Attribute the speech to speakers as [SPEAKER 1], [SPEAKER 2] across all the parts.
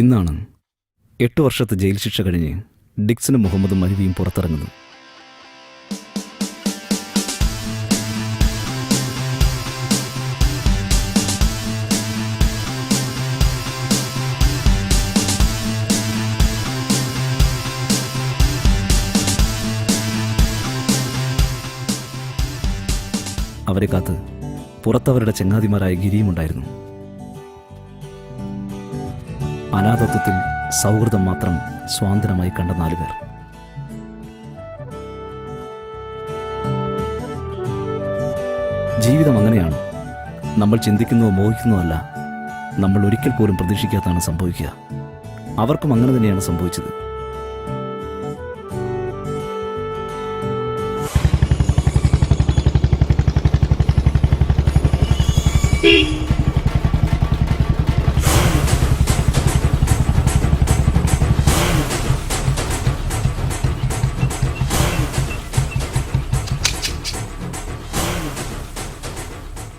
[SPEAKER 1] ഇന്നാണ് 8 വർഷത്തെ ജയിൽ ശിക്ഷ കഴിഞ്ഞ് ഡിക്സനും മുഹമ്മദും മരുവിയും പുറത്തിറങ്ങുന്നു. അവരെ കാത്ത് പുറത്തവരുടെ ചങ്ങാതിമാരായ ഗിരിയുമുണ്ടായിരുന്നു. അനാഥത്വത്തിൽ സൗഹൃദം മാത്രം സ്വാതന്ത്ര്യമായി കണ്ട 4 പേർ. ജീവിതം അങ്ങനെയാണ്. നമ്മൾ ചിന്തിക്കുന്നതോ മോഹിക്കുന്നതല്ല, നമ്മൾ ഒരിക്കൽ പോലും പ്രതീക്ഷിക്കാത്തതാണ് സംഭവിക്കുക. അവർക്കും അങ്ങനെ തന്നെയാണ് സംഭവിച്ചത്.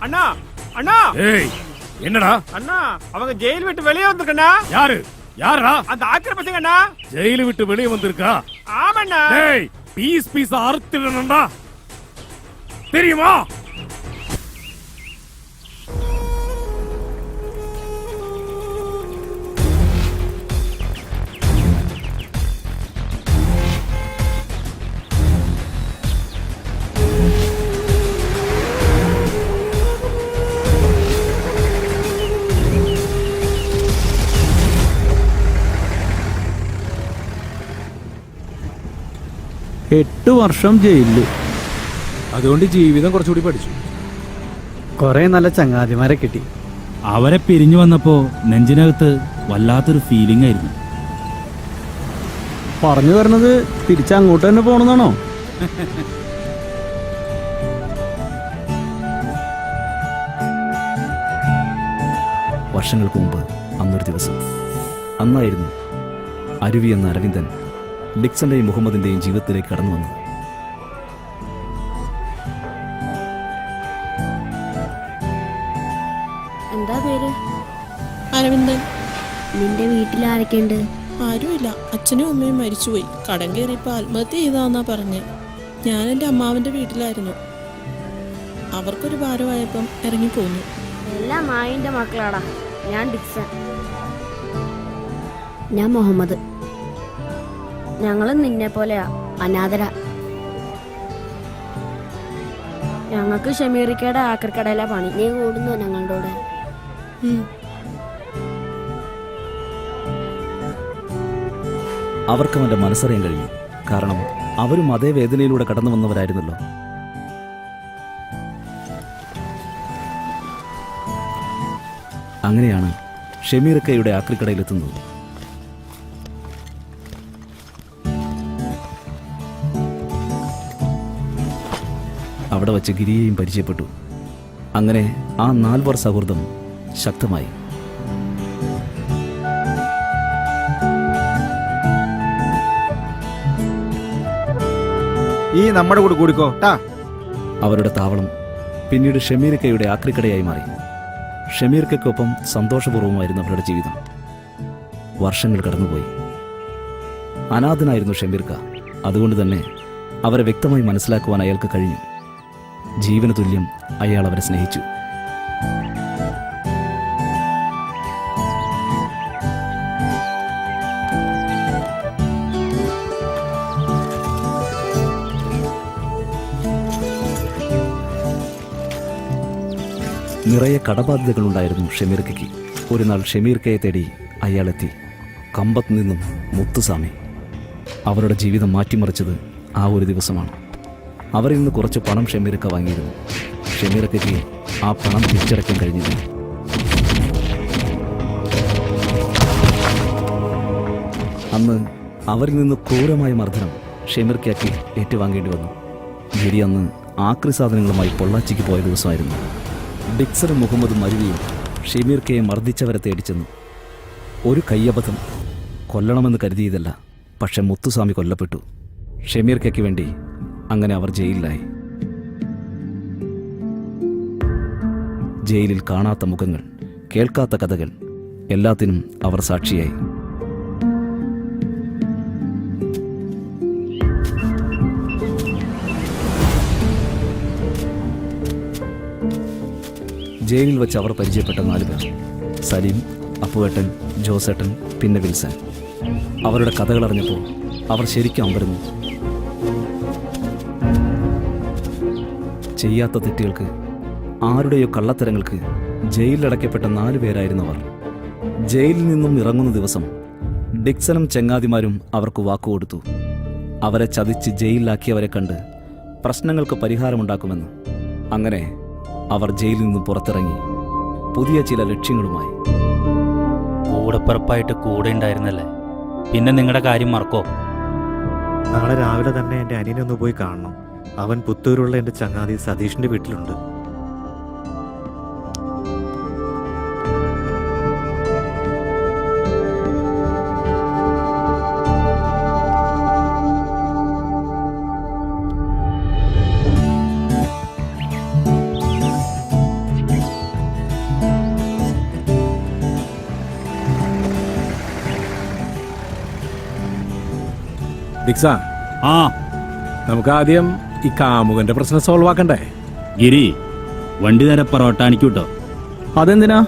[SPEAKER 2] அண்ணா அண்ணா
[SPEAKER 3] ஏய் என்னடா
[SPEAKER 2] அண்ணா அவங்க ஜெயில் விட்டு வெளியே வந்திருக்கண்ணா.
[SPEAKER 3] யாரு யாரா
[SPEAKER 2] அந்த ஆக்கிர பசங்க அண்ணா
[SPEAKER 3] ஜெயில விட்டு வெளியே வந்திருக்கா?
[SPEAKER 2] ஆமாண்ணா.
[SPEAKER 3] ஏய் பீஸ் அறுத்துடணும்டா, தெரியுமா?
[SPEAKER 4] എട്ട് വർഷം ജയിലില്.
[SPEAKER 5] അതുകൊണ്ട് ജീവിതം കുറച്ചുകൂടി പഠിച്ചു.
[SPEAKER 4] കുറെ നല്ല ചങ്ങാതിമാരെ കിട്ടി.
[SPEAKER 6] അവരെ പിരിഞ്ഞു വന്നപ്പോ നെഞ്ചിനകത്ത് വല്ലാത്തൊരു ഫീലിംഗ് ആയിരുന്നു.
[SPEAKER 4] പറഞ്ഞു വരുന്നത് തിരിച്ചങ്ങോട്ട് തന്നെ പോണെന്നാണോ?
[SPEAKER 1] വർഷങ്ങൾക്ക് മുമ്പ് അന്നൊരു ദിവസം, അന്നായിരുന്നു അരുവി എന്ന അരവിന്ദൻ ഡിക്സന്റെയും മുഹമ്മദിന്റെയും ജീവിതത്തിലേക്ക് കടന്നു വന്നത്.
[SPEAKER 7] എന്താ പേര്?
[SPEAKER 8] അരവിന്ദൻ.
[SPEAKER 7] നിന്റെ വീട്ടിൽ ആരൊക്കെയുണ്ട്?
[SPEAKER 8] ആരുമില്ല, അച്ഛനും അമ്മയും മരിച്ചുപോയി. കടം കയറിയപ്പോ ആത്മഹത്യ ചെയ്താന്നാ പറഞ്ഞ്. ഞാൻ എൻ്റെ അമ്മാവന്റെ വീട്ടിലായിരുന്നു. അവർക്കൊരു ഭാരമായപ്പം ഇറങ്ങിപ്പോന്നു.
[SPEAKER 7] എല്ലാം മായിന്റെ മക്കളാടാ. ഞാൻ ഡിക്സൺ. ഞാൻ മുഹമ്മദ്. ഞങ്ങളും നിന്നെ പോലെയാ, അനാഥര. ഞങ്ങൾക്ക് ഷമീറിക്കയുടെ ആക്രിക്കടയിലെ പണി. നീ കൂടുന്നോ ഞങ്ങളുടെ കൂടെ?
[SPEAKER 1] അവർക്ക് അവന്റെ മനസ്സറിയാൻ കഴിഞ്ഞു. കാരണം അവരും അതേ വേദനയിലൂടെ കടന്നു വന്നവരായിരുന്നല്ലോ. അങ്ങനെയാണ് ഷമീറിക്കയുടെ ആക്രിക്കടയിലെത്തുന്നത്. അവിടെ വച്ച് ഗിരിയെയും പരിചയപ്പെട്ടു. അങ്ങനെ ആ 4 വർഷ സൗഹൃദം ശക്തമായി.
[SPEAKER 5] ഈ നമ്മുടെ കൂടെ കൂടിക്കോ ട്ടാ.
[SPEAKER 1] അവരുടെ താവളം പിന്നീട് ഷമീറിക്കയുടെ ആക്രിക്കടയായി മാറി. ഷമീറിക്കൊപ്പം സന്തോഷപൂർവ്വമായിരുന്നു അവരുടെ ജീവിതം. വർഷങ്ങൾ കടന്നുപോയി. അനാഥനായിരുന്നു ഷമീർക്ക. അതുകൊണ്ട് തന്നെ അവരെ വ്യക്തമായി മനസ്സിലാക്കുവാൻ അയാൾക്ക് കഴിഞ്ഞു. ജീവന തുല്യം അയാൾ അവരെ സ്നേഹിച്ചു. നിറയെ കടബാധ്യതകളുണ്ടായിരുന്നു ഷമീർക്കയ്ക്ക്. ഒരു നാൾ ഷമീർക്കയെ തേടി അയാളെത്തി. കമ്പത്ത് നിന്നും മുത്തുസ്വാമി. അവരുടെ ജീവിതം മാറ്റിമറിച്ചത് ആ ഒരു ദിവസമാണ്. അവരിൽ നിന്ന് കുറച്ച് പണം ഷമീർക്ക വാങ്ങിയിരുന്നു. ഷമീർക്കയ്ക്ക് ആ പണം തിരിച്ചടയ്ക്കാൻ കഴിഞ്ഞില്ല. അന്ന് അവരിൽ നിന്ന് ക്രൂരമായ മർദ്ദനം ഷമീർക്കയ്ക്ക് ഏറ്റുവാങ്ങേണ്ടി വന്നു. ഗിരി അന്ന് ആക്രി സാധനങ്ങളുമായി പൊള്ളാച്ചിക്ക് പോയ ദിവസമായിരുന്നു. ഡിക്സറും മുഹമ്മദും അരുവിയും ഷമീർക്കയെ മർദ്ദിച്ചവരെ തേടിച്ചെന്നു. ഒരു കയ്യബദ്ധം. കൊല്ലണമെന്ന് കരുതിയതല്ല, പക്ഷെ മുത്തുസ്വാമി കൊല്ലപ്പെട്ടു. ഷമീർക്കയ്ക്ക് വേണ്ടി അങ്ങനെ അവർ ജയിലിലായി. ജയിലിൽ കാണാത്ത മുഖങ്ങൾ, കേൾക്കാത്ത കഥകൾ, എല്ലാത്തിനും അവർ സാക്ഷിയായി. ജയിലിൽ വെച്ച് അവർ പരിചയപ്പെട്ട 4 പേർ: സലീം, അപ്പുവേട്ടൻ, ജോസേട്ടൻ, പിന്നെ വിൽസൺ. അവരുടെ കഥകൾ അറിഞ്ഞപ്പോൾ അവർ ശരിക്കും അമ്പരന്നു. ചെയ്യാത്ത തെറ്റുകൾക്ക്, ആരുടെയോ കള്ളത്തരങ്ങൾക്ക് ജയിലിലടയ്ക്കപ്പെട്ട 4 പേരായിരുന്നു അവർ. ജയിലിൽ നിന്നും ഇറങ്ങുന്ന ദിവസം ഡിക്സണും ചങ്ങാതിമാരും അവർക്ക് വാക്കുകൊടുത്തു. അവരെ ചതിച്ച് ജയിലിലാക്കിയവരെ കണ്ട് പ്രശ്നങ്ങൾക്ക് പരിഹാരമുണ്ടാക്കുമെന്ന്. അങ്ങനെ അവർ ജയിലിൽ നിന്നും പുറത്തിറങ്ങി പുതിയ ചില ലക്ഷ്യങ്ങളുമായി.
[SPEAKER 6] കൂടെപ്പിറപ്പായിട്ട് കൂടെ ഉണ്ടായിരുന്നല്ലേ, പിന്നെ നിങ്ങളുടെ കാര്യം മറക്കോ?
[SPEAKER 9] നാളെ രാവിലെ തന്നെ എൻ്റെ അനിയനെ ഒന്ന് പോയി കാണണം. അവൻ പുത്തൂരുള്ള എൻ്റെ ചങ്ങാതി സതീഷിൻ്റെ വീട്ടിലുണ്ട്.
[SPEAKER 5] ഡിക്സ,
[SPEAKER 6] ആ
[SPEAKER 5] നമുക്ക് ആദ്യം ഈ കാമുകന്റെ പ്രശ്നം സോൾവ് ആക്കണ്ടേ?
[SPEAKER 6] ഗിരി, വണ്ടി നേരെ പൊറോട്ടാണിക്ക് വിട്ടോ.
[SPEAKER 4] അതെന്തിനാ?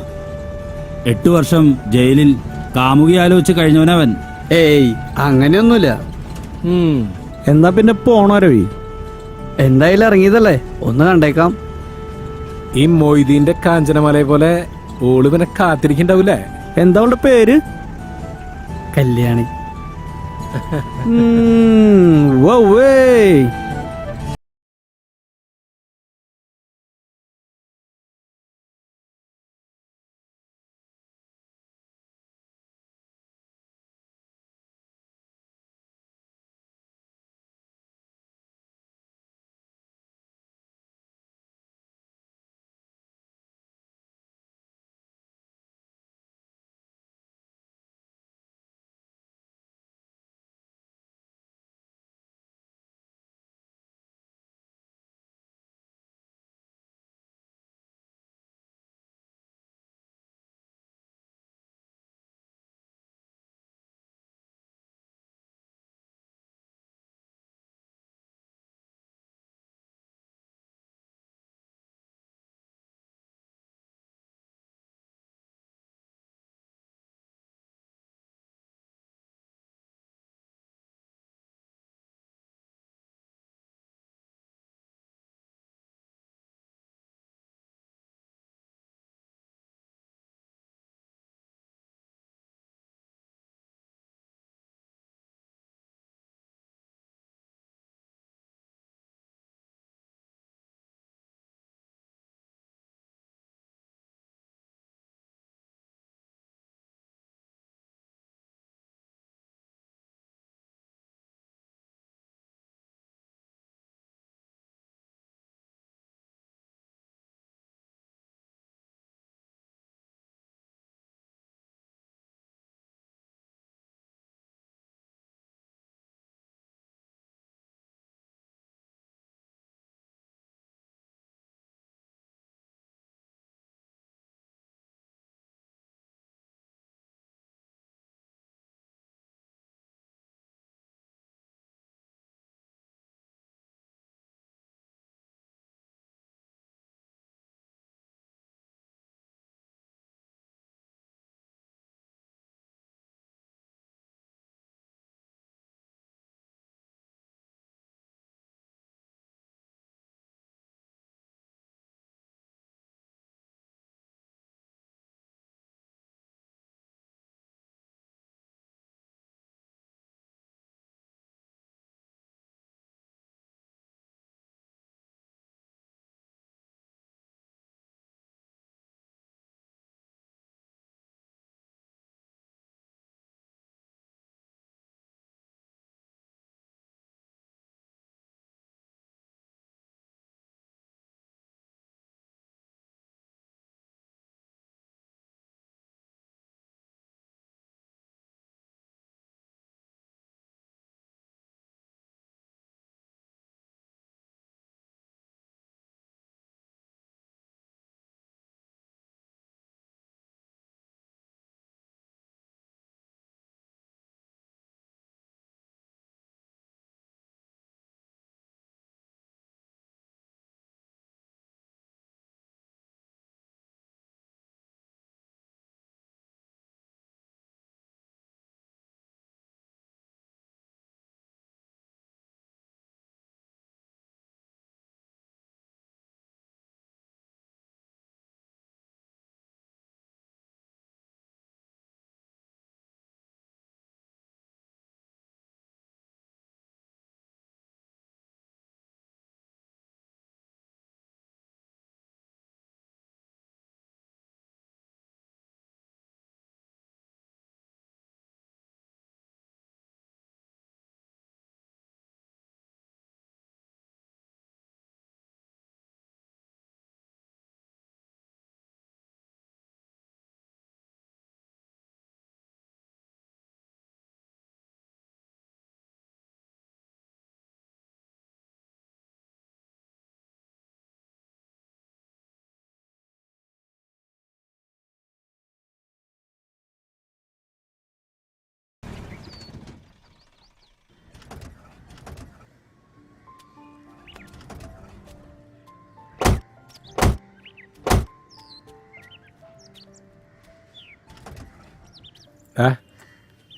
[SPEAKER 6] 8 വർഷം ജയിലിൽ കാമുകി ആലോചിച്ച് കഴിഞ്ഞവനവൻ.
[SPEAKER 4] ഏയ്, അങ്ങനെയൊന്നുമില്ല.
[SPEAKER 5] ഉം.
[SPEAKER 4] എന്നാ പിന്നെ പോണോ രവി? എന്തായാലും ഇറങ്ങിയതല്ലേ, ഒന്ന് കണ്ടേക്കാം.
[SPEAKER 5] ഈ മൊയ്തീന്റെ കാഞ്ചനമലയെ പോലെ ഓളിവനെ കാത്തിരിക്കണ്ടാവൂലേ?
[SPEAKER 4] എന്താ അവളുടെ പേര്? കല്യാണി. വൗവ്വേ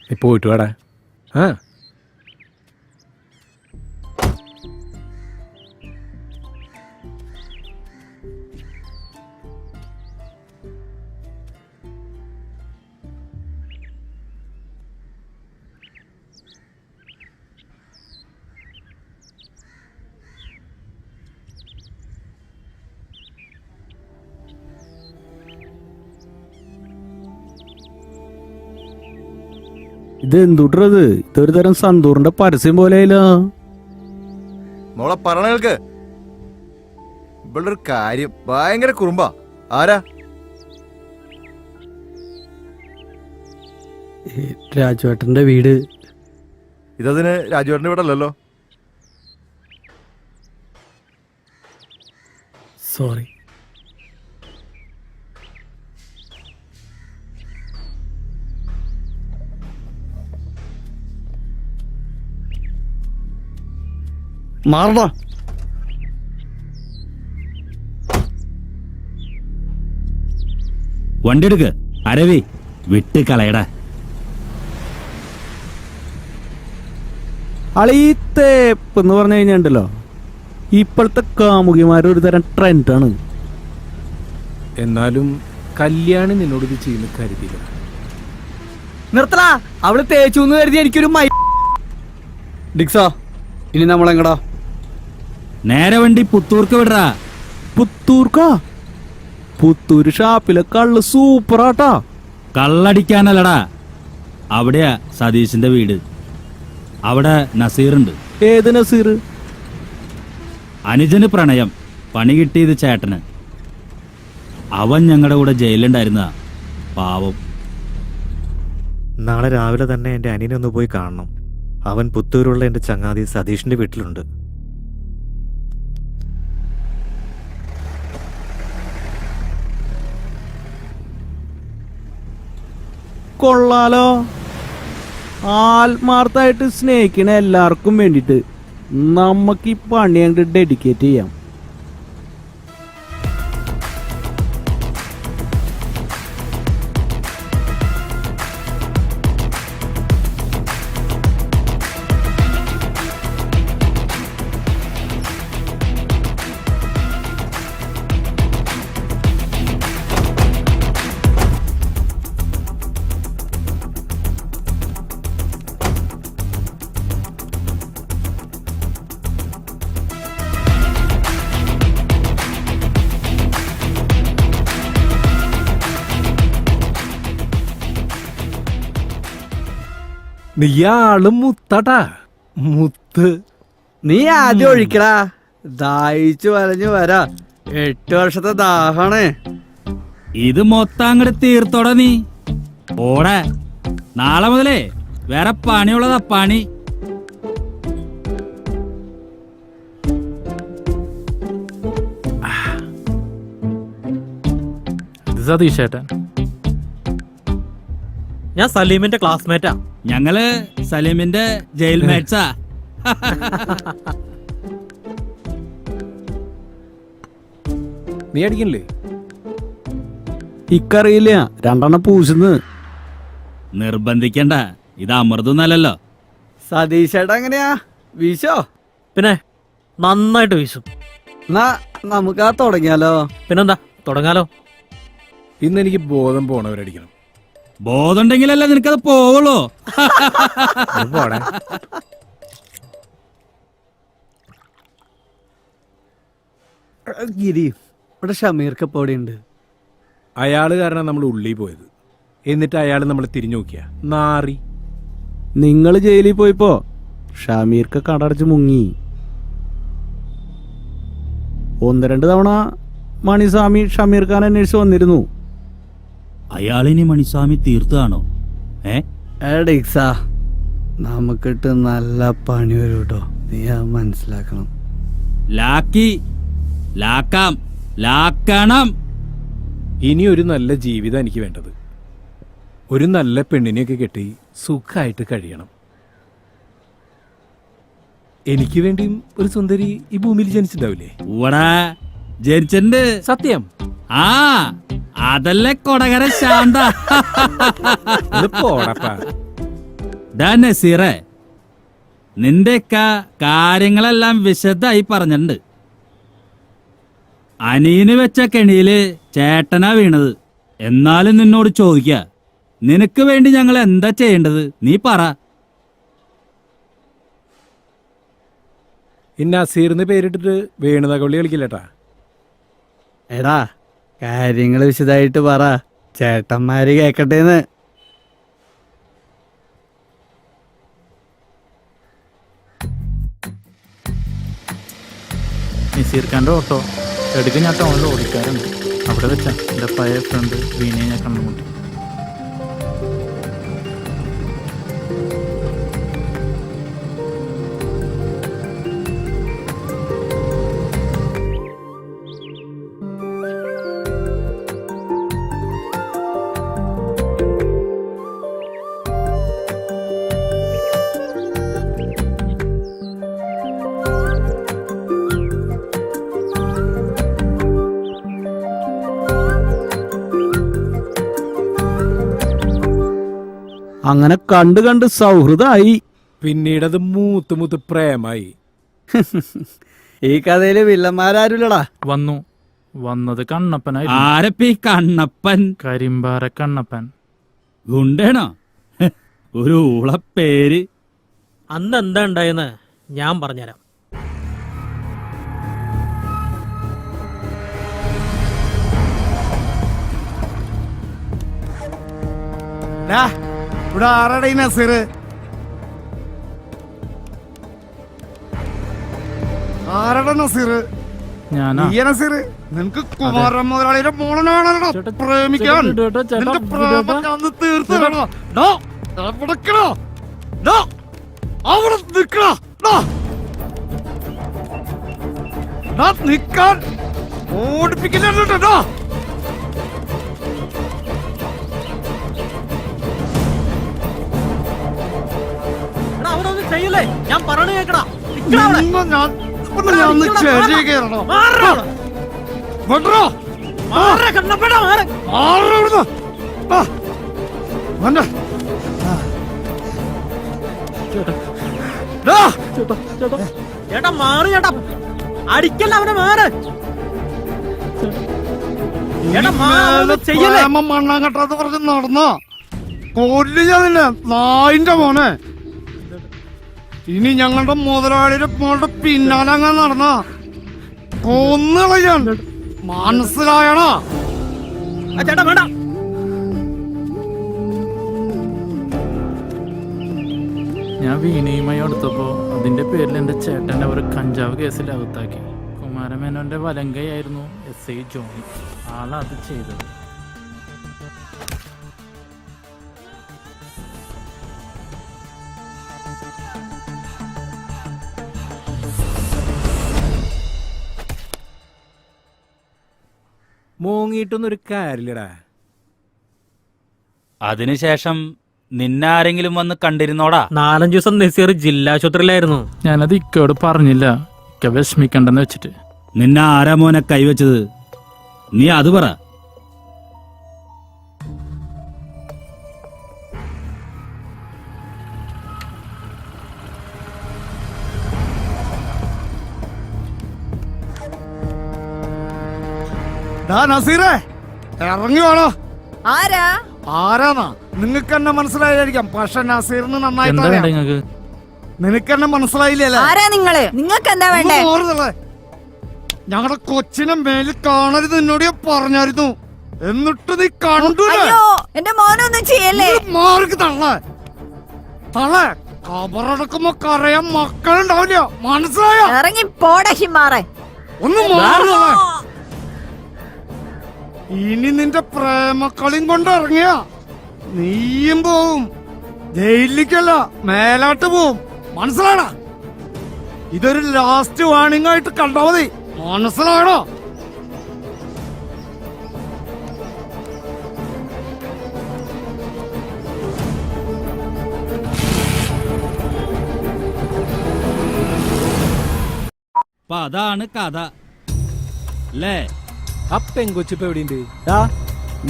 [SPEAKER 5] നീ പോയിട്ട് വേടാ. ആ
[SPEAKER 4] ഇത് എന്തുട്രത്? ഇതൊരു തരം സന്തൂറിന്റെ പരസ്യം പോലെയല്ലോ.
[SPEAKER 10] മോളെ പറഞ്ഞ കേൾക്ക്. ഇവിടെ ഒരു കാര്യം ഭയങ്കര കുറുമ്പാ. ആരാ?
[SPEAKER 4] രാജുവേട്ടന്റെ വീട്.
[SPEAKER 10] ഇതതിന് രാജുവേട്ടൻ്റെ വീട് അല്ലല്ലോ.
[SPEAKER 4] സോറി. മാറണ.
[SPEAKER 6] വണ്ടി എടുക്ക് അരവി, വിട്ട് കളയടാ.
[SPEAKER 4] അളീത്തേപ്പ് എന്ന് പറഞ്ഞു കഴിഞ്ഞാണ്ടല്ലോ, ഇപ്പോഴത്തെ കാമുകിമാര് ഒരു തരം ട്രെൻഡാണ്.
[SPEAKER 5] എന്നാലും കല്യാണി നിന്നോട് ഇത് ചെയ്യുന്ന കരുതിയില്ല.
[SPEAKER 4] നിർത്തടാ, അവള് തേച്ചു എന്ന് കരുതി എനിക്കൊരു ഡിക്സാ. ഇനി നമ്മളെങ്ങടാ?
[SPEAKER 6] നേരെ വണ്ടി പുത്തൂർക്ക് വിടറാ.
[SPEAKER 4] പുത്തൂർക്കാ? പുത്തൂര് ഷാപ്പിലെ കള്ള് സൂപ്പറാട്ടാ.
[SPEAKER 6] കള്ളടിക്കാനല്ലടാ, അവിടെയാ സതീശിന്റെ വീട്. അവിടെ നസീറുണ്ട്.
[SPEAKER 4] ഏത് നസീർ?
[SPEAKER 6] അനുജന് പ്രണയം, പണി കിട്ടിയത് ചേട്ടന്. അവൻ ഞങ്ങളുടെ കൂടെ ജയിലുണ്ടായിരുന്ന പാവം.
[SPEAKER 9] നാളെ രാവിലെ തന്നെ എൻ്റെ അനിയനെ ഒന്ന് പോയി കാണണം. അവൻ പുത്തൂരുള്ള എൻ്റെ ചങ്ങാതി സതീഷിൻ്റെ വീട്ടിലുണ്ട്.
[SPEAKER 4] കൊള്ളാലോ. ആത്മാർത്ഥമായിട്ട് സ്നേഹിക്കണ എല്ലാവർക്കും വേണ്ടിയിട്ട് നമുക്ക് ഈ പണി അങ്ങോട്ട് ഡെഡിക്കേറ്റ് ചെയ്യാം.
[SPEAKER 5] നീയാള് മുത്തടാ, മുത്ത്.
[SPEAKER 4] നീ ആദ്യം ഒഴിക്കടാ, ദാഹിച്ചു വലഞ്ഞു വരാ. 8 വർഷത്തെ ദാഹാണ്.
[SPEAKER 6] ഇത് മൊത്തം അങ്ങോട്ട് തീർത്തോടെ നീ. ഓടെ നാളെ മുതലേ വേറെ പണിയുള്ളതാ പണി.
[SPEAKER 3] സതീഷ് ചേട്ടൻ,
[SPEAKER 11] ഞാൻ സലീമിന്റെ ക്ലാസ്മേറ്റാ.
[SPEAKER 6] ഞങ്ങള് സലീമിന്റെ ജയിൽ മേറ്റ്സാ.
[SPEAKER 5] നീ അടിക്കണില്ലേ?
[SPEAKER 4] ഇക്കറിയില്ല, 2 പൂശുന്ന്.
[SPEAKER 6] നിർബന്ധിക്കണ്ട, ഇത് അമൃതൊന്നല്ലല്ലോ.
[SPEAKER 4] സതീഷേട്ടാ എങ്ങനെയാ വീശോ?
[SPEAKER 11] പിന്നെ നന്നായിട്ട് വീശും.
[SPEAKER 4] എന്നാ നമുക്ക് തുടങ്ങിയാലോ?
[SPEAKER 11] പിന്നെന്താ, തുടങ്ങാലോ.
[SPEAKER 5] ഇന്ന് എനിക്ക് ബോധം പോണവരടിക്കണം.
[SPEAKER 6] ബോധമുണ്ടെങ്കിലല്ലേ നിനക്കത് പോവുള്ളൂ.
[SPEAKER 5] പോടെ.
[SPEAKER 4] ഗിരി, ഇവിടെ ഷമീർക്ക് ഉണ്ട്.
[SPEAKER 5] അയാള് കാരണം നമ്മൾ ഉള്ളിൽ പോയത്. എന്നിട്ട് അയാൾ നമ്മളെ തിരിഞ്ഞു നോക്കിയ നാറി.
[SPEAKER 4] നിങ്ങൾ ജയിലിൽ പോയപ്പോ ഷമീർക്ക് കടടച്ച് മുങ്ങി. 1-2 തവണ മണിസ്വാമി ഷമീർ ഖാൻ അന്വേഷിച്ച് വന്നിരുന്നു.
[SPEAKER 6] അയാളിനി മണിസ്വാമി തീർത്തതാണോ?
[SPEAKER 4] ഡിക്സാ, നമുക്കിട്ട് നല്ല പണി വരും കേട്ടോ. നീ അത് മനസ്സിലാക്കണം.
[SPEAKER 6] ലാക്കി, ലാക്കാം, ലാക്കണം.
[SPEAKER 5] ഇനി ഒരു നല്ല ജീവിതം എനിക്ക് വേണ്ടത്. ഒരു നല്ല പെണ്ണിനെയൊക്കെ കെട്ടി സുഖമായിട്ട് കഴിയണം. എനിക്ക് വേണ്ടിയും ഒരു സുന്ദരി ഈ ഭൂമിയിൽ ജനിച്ചിട്ടുണ്ടാവില്ലേ?
[SPEAKER 6] ഇവിടെ ജനിച്ചിട്ടുണ്ട്.
[SPEAKER 5] സത്യം.
[SPEAKER 6] ആ അതല്ലേ കൊടകര ശാന്ത.
[SPEAKER 5] ഇത് പോടപ്പാ.
[SPEAKER 6] ഡാ നസീറേ, നിന്റെയൊക്കെ കാര്യങ്ങളെല്ലാം വിശദമായി പറഞ്ഞിട്ടുണ്ട്. അനിയന് വെച്ച കെണിയില് ചേട്ടനാ വീണത്. എന്നാലും നിന്നോട് ചോദിക്ക, നിനക്ക് വേണ്ടി ഞങ്ങൾ എന്താ ചെയ്യേണ്ടത്? നീ പറ.
[SPEAKER 5] ഈ നസീറിന് പേരിട്ടിട്ട് വേണുതകവള്ളി കളിക്കില്ലട്ടാ.
[SPEAKER 4] എടാ കാര്യങ്ങൾ വിശദമായിട്ട് പറ, ചേട്ടന്മാര് കേക്കട്ടേന്ന്.
[SPEAKER 11] നസീർ ഖാൻ്റെ ഓട്ടോ എടുക്കാൻ ഞാൻ ടൗണിൽ ഓടിക്കാറുണ്ട്. അവിടെ വെച്ചാ എൻ്റെ പഴയ ഫ്രണ്ട് വീണയെ ഞാൻ കണ്ടുമുട്ടി.
[SPEAKER 4] അങ്ങനെ കണ്ട് കണ്ട് സൗഹൃദമായി.
[SPEAKER 5] പിന്നീടത് മൂത്ത് മൂത്ത് പ്രേമായി.
[SPEAKER 4] ഈ കഥയില് വില്ലന്മാരാരുല്ലടാ.
[SPEAKER 11] വന്നത് കണ്ണപ്പനായിരുന്നു.
[SPEAKER 6] ആരപ്പി കണ്ണപ്പൻ?
[SPEAKER 11] കരിമ്പാറ കണ്ണപ്പൻ.
[SPEAKER 6] ഗുണ്ടേണോ? ഒരു ഊളപ്പേര്.
[SPEAKER 11] അന്ന് എന്താ ഉണ്ടായെന്ന് ഞാൻ പറഞ്ഞുതരാം.
[SPEAKER 2] ഇവിടെ ആരാടാ ഈ നസീർ? ആരാടാ നസീർ?
[SPEAKER 11] ഞാനാ.
[SPEAKER 2] ഈ നസീർ നിനക്ക് കുമാരൻ മുതലാളിയുടെ മോളനാണോ പ്രേമിക്കാൻ? നിന്റെ പ്രേമം ഞാൻ തീർത്ത് തരണോ? ഡോ, അവിടെ നിക്കണോ? ഡോ, അവിടെ നിക്കണോ? ഡോ, ഡോ, നിക്കാൻ ഓടിപ്പിക്കില്ല. ഡോ,
[SPEAKER 11] അവിടെ ഒന്നും ചെയ്യല്ലേ, ഞാൻ പറഞ്ഞു കേക്കടാ. ചേട്ടാ മാറി, ചേട്ടാ അടിക്കല്ല അവനെ. മാറ്
[SPEAKER 2] മണ്ണാങ്കട്ടാന്ന് പറഞ്ഞ് നടന്നോ കൊല്ലില്ല നായിന്റെ മോനെ. ഇനി ഞങ്ങളുടെ മുതലാളിയുടെ മോളുടെ പിന്നാലെ അങ്ങനെ നടന്ന കൊന്നുകളയാൻ മനസ്സിലായണോ?
[SPEAKER 11] ചേട്ടാ വേണ്ട. ഞാൻ വീണയുമായി അടുത്തപ്പോ അതിന്റെ പേരിൽ എന്റെ ചേട്ടന്റെ ഒരു കഞ്ചാവ് കേസിൽ അകത്താക്കി. കുമാരമേനോന്റെ വലങ്കയായിരുന്നു SI ജോണി. ആളത് ചെയ്തത്.
[SPEAKER 5] മോങ്ങിയിട്ടൊന്നും ഒരു കാര്യമില്ലടാ.
[SPEAKER 6] അതിനുശേഷം നിന്നാരെങ്കിലും വന്ന് കണ്ടിരുന്നോടാ?
[SPEAKER 11] 4-5 ദിവസം നസീർ ജില്ലാശുപത്രിയിലായിരുന്നു. ഞാനത് ഇക്കയോട് പറഞ്ഞില്ല, ഇക്ക വിഷമിക്കണ്ടെന്ന് വെച്ചിട്ട്.
[SPEAKER 6] നിന്നെ ആരാ മോനെ കൈവച്ചത്? നീ അത് പറ.
[SPEAKER 2] നസീറേ ഇറങ്ങി വേണോ?
[SPEAKER 8] ആരാ?
[SPEAKER 2] ആരാന്നാ നിങ്ങൾക്ക് എന്നെ മനസ്സിലായിരിക്കാം, പക്ഷെ നസീറിന് നന്നായിട്ട്
[SPEAKER 11] നിങ്ങൾക്ക്
[SPEAKER 2] നിനക്ക് എന്നെ മനസ്സിലായില്ലേ?
[SPEAKER 8] ആരാ നിങ്ങള്? നിങ്ങൾക്ക് എന്താ വേണ്ടേ?
[SPEAKER 2] ഞങ്ങളുടെ കൊച്ചിനെ മേലിൽ കാണരുത് എന്നോട് ഞാൻ പറഞ്ഞായിരുന്നു. എന്നിട്ട് നീ കണ്ടു.
[SPEAKER 8] എന്റെ മോനൊന്നും ചെയ്യല്ലേ.
[SPEAKER 2] മാർക്ക് തള്ളേ തള്ളേ. കബറടക്കുമ്പോ കരയാൻ മക്കളുണ്ടാവില്ല, മനസ്സിലായോ?
[SPEAKER 8] ഇറങ്ങി പോടാ ഹിമാറെ.
[SPEAKER 2] ഒന്ന് മാറുക. ഇനി നിന്റെ പ്രേമക്കളിയും കൊണ്ട് ഇറങ്ങിയ നീയും പോവും. ജയിലിലേക്കല്ല, മേലാട്ട് പോവും, മനസ്സിലാടാ? ഇതൊരു ലാസ്റ്റ് വാണിംഗ് ആയിട്ട് കണ്ടാ മതി, മനസ്സിലാണോ?
[SPEAKER 6] അതാണ് കഥ അല്ലേ?
[SPEAKER 5] ആ പെങ്കൊച്ചിപ്പോ എവിടെയുണ്ട്?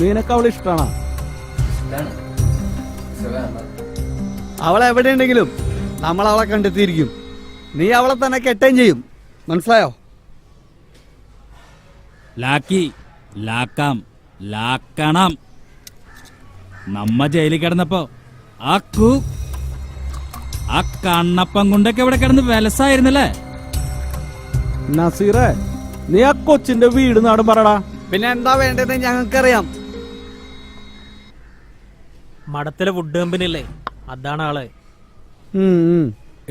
[SPEAKER 4] നിനക്ക് അവളെ ഇഷ്ടമാണോ? അവൾ എവിടെ ഉണ്ടെങ്കിലും നമ്മൾ അവളെ കണ്ടെത്തിയിരിക്കും. നീ അവളെ തന്നെ കെട്ടുകയും ചെയ്യും. മനസ്സിലായോ?
[SPEAKER 6] ലാക്കി, ലാക്കാം, ലാക്കണം. നമ്മ ജയിലിൽ കിടന്നപ്പോ ആ കണ്ണപ്പം കൊണ്ടൊക്കെ ഇവിടെ കിടന്ന് വിലസായിരുന്നല്ലേ.
[SPEAKER 4] നസീറേ, നീ ആ കൊച്ചിന്റെ വീട് നാടും പറടാ. പിന്നെ എന്താ വേണ്ടതെന്ന് ഞങ്ങൾക്കറിയാം.
[SPEAKER 11] മടത്തിലെ വുഡ് കമ്പനിയല്ലേ, അതാണ് ആള്.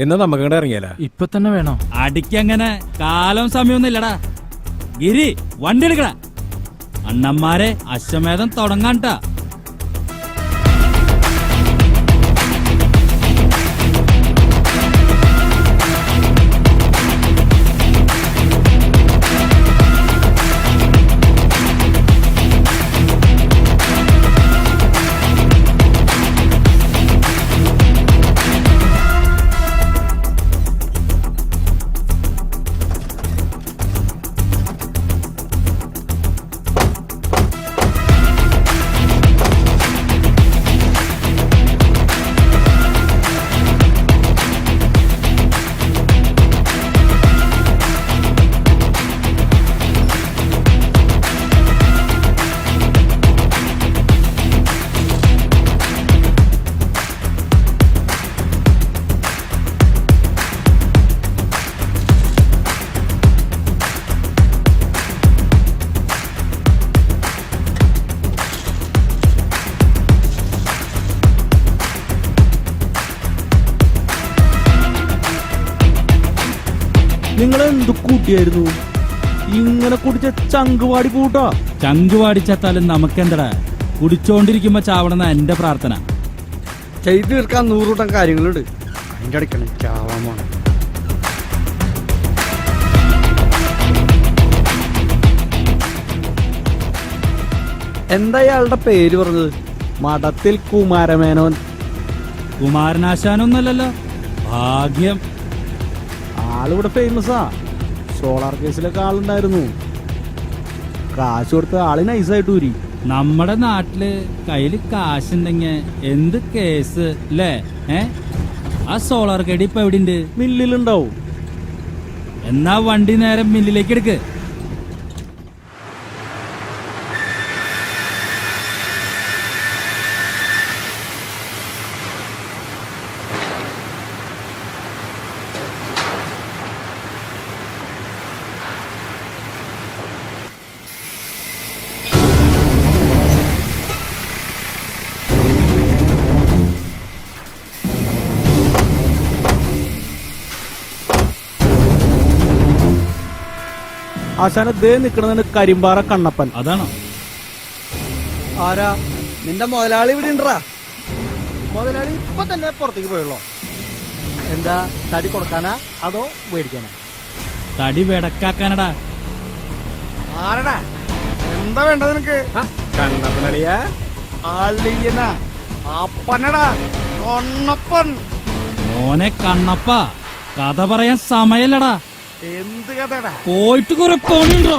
[SPEAKER 5] എന്നാ നമുക്ക് ഇങ്ങോട്ട് ഇറങ്ങിയാലോ?
[SPEAKER 11] ഇപ്പൊ തന്നെ വേണോ?
[SPEAKER 6] അടിക്കങ്ങനെ കാലം സമയമൊന്നും ഇല്ലടാ. ഗിരി, വണ്ടി എടുക്കടാ. അണ്ണന്മാരെ അശ്വമേധം തുടങ്ങാൻട്ടാ.
[SPEAKER 4] നിങ്ങൾ എന്ത് കൂട്ടിയായിരുന്നു ഇങ്ങനെ കുടിച്ച ചങ്കുവാടി പൂട്ടാ?
[SPEAKER 6] ചങ്കുവാടി ചത്താലും നമുക്കെന്തടാ, കുടിച്ചോണ്ടിരിക്കുമ്പോ ചാവണമെന്ന എന്റെ പ്രാർത്ഥന.
[SPEAKER 4] ചെയ്തു തീർക്കാൻ 100 കൂട്ടം കാര്യങ്ങളുണ്ട്. അതിന്റെ അടിക്കണം ചാവാൻ പോണം. എന്താ ഇയാളുടെ പേര് പറഞ്ഞത്? മഠത്തിൽ കുമാരമേനോൻ.
[SPEAKER 6] കുമാരനാശാനൊന്നല്ലല്ലോ, ഭാഗ്യം.
[SPEAKER 4] ആളിവിടെ ഫേമസാ. സോളാർ കേസിലൊക്കെ ആളുണ്ടായിരുന്നു. കാശ് കൊടുത്ത ആള് നൈസായിട്ട് ഊരി.
[SPEAKER 6] നമ്മുടെ നാട്ടില് കയ്യില് കാശുണ്ടെങ്കിൽ എന്ത് കേസ് അല്ലേ? ആ സോളാർ കടി ഇപ്പൊ എവിടെ ഉണ്ട്?
[SPEAKER 4] മില്ലിലുണ്ടാവും.
[SPEAKER 6] എന്നാ വണ്ടി നേരെ മില്ലിലേക്ക് എടുക്ക്.
[SPEAKER 4] ആശാന ദേ നിക്കണതിന് കരിമ്പാറ കണ്ണപ്പൻ.
[SPEAKER 6] അതാണോ?
[SPEAKER 4] ആരാ? നിന്റെ മുതലാളി ഇവിടെ ഉണ്ടാ? മുതലാളി ഇപ്പൊ തന്നെ പുറത്തേക്ക് പോയുള്ളോ? എന്താ തടി കൊടുക്കാനാ അതോ മേടിക്കാനാ?
[SPEAKER 6] തടി വെടക്കാക്കാനടാ.
[SPEAKER 2] ആരടാ? എന്താ വേണ്ടത് നിനക്ക്?
[SPEAKER 4] കണ്ണപ്പനടിയാ?
[SPEAKER 2] ആളിയനാ? അപ്പനടാ, കൊണ്ണപ്പൻ.
[SPEAKER 6] മോനെ കണ്ണപ്പ, കഥ പറയാൻ സമയല്ലടാ.
[SPEAKER 2] എന്ത് കഥടാ?
[SPEAKER 6] പോയിട്ട് കുറെ പണിയുണ്ടോ?